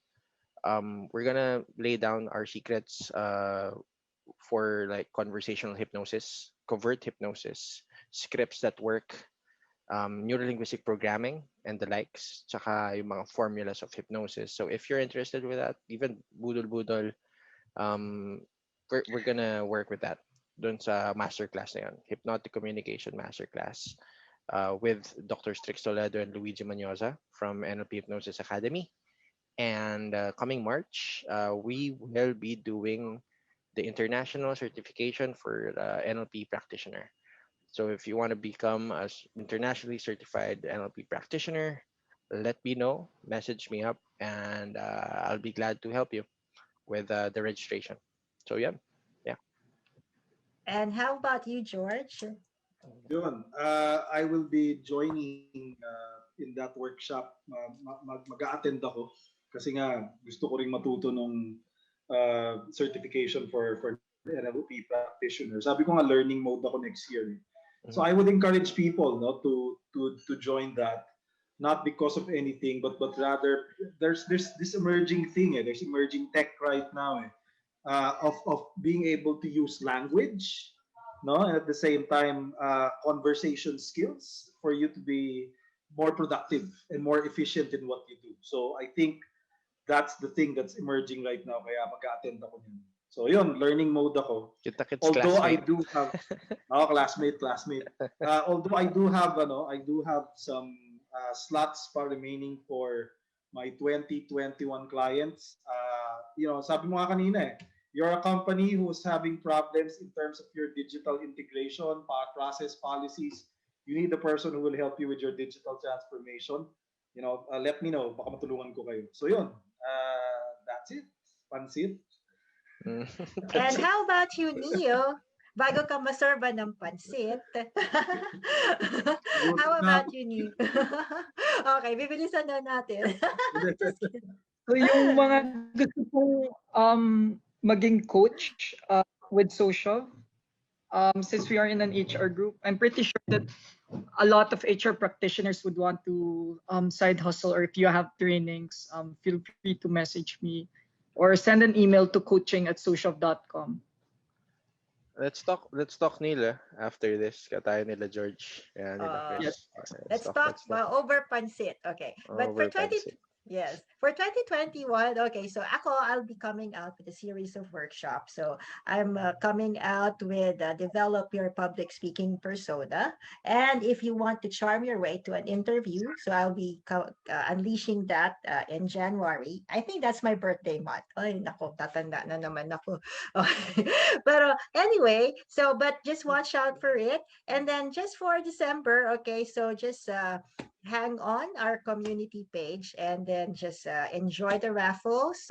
We're gonna lay down our secrets for like conversational hypnosis, covert hypnosis, scripts that work, neurolinguistic programming, and the likes, tsaka yung mga formulas of hypnosis. So if you're interested with that, even budol-budol, we're gonna work with that dun sa masterclass na yun, Hypnotic Communication Masterclass, with Dr. Strix Toledo and Luigi Manyoza from NLP Hypnosis Academy. And coming March, we will be doing the international certification for NLP practitioner. So if you want to become an internationally certified NLP practitioner, let me know, message me up, and I'll be glad to help you with the registration. So yeah. And how about you, George? Yun. I will be joining in that workshop. Mag-a-attend ako kasi nga gusto ko ring matuto nung certification for NLP practitioner. Sabi ko nga learning mode ako next year. So I would encourage people to join that, not because of anything, but rather there's this emerging thing. There's emerging tech right now of being able to use language, no, and at the same time conversation skills for you to be more productive and more efficient in what you do. So I think that's the thing that's emerging right now. Kaya mag-attend ako niyan. So yun, learning mode ako. Kita-kits Although I classmate. do have, classmate. Although I do have some slots pa remaining for my 2021 clients. Sabi mo nga kanina you're a company who's having problems in terms of your digital integration, process policies. You need a person who will help you with your digital transformation. Let me know. Baka matulungan ko kayo. So yun, that's it. Pansit. And how about you, Neo? Bago ka masorba ng pansit. How about you, Neo? Okay, bibilisan na natin. Just kidding. So yung mga gusto kong maging coach with Sociov, since we are in an HR group, I'm pretty sure that a lot of HR practitioners would want to side hustle, or if you have trainings, feel free to message me or send an email to coaching@sociov.com. Let's talk nila after this. Katayo nila George. Yan, nila Chris. Yes. Let's talk over pansit. Okay. But Over for 20 pansit. Yes. For 2021, okay, so I'll be coming out with a series of workshops. So I'm coming out with develop your public speaking persona. And if you want to charm your way to an interview, so I'll be unleashing that in January. I think that's my birthday month. Ay, nako, tatanda na naman ako. Okay. But anyway, but just watch out for it. And then just for December, okay, so just hang on our community page and then just enjoy the raffles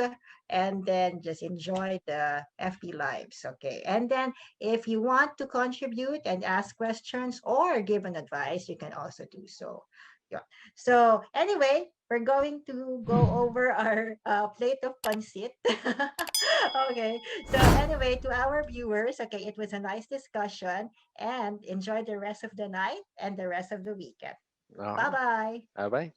and then just enjoy the FB lives. Okay. And then if you want to contribute and ask questions or give an advice, you can also do so. Yeah. So anyway, we're going to go over our plate of pancit. Okay. So anyway, to our viewers, okay, it was a nice discussion and enjoy the rest of the night and the rest of the weekend. Okay. Bye-bye. Bye-bye.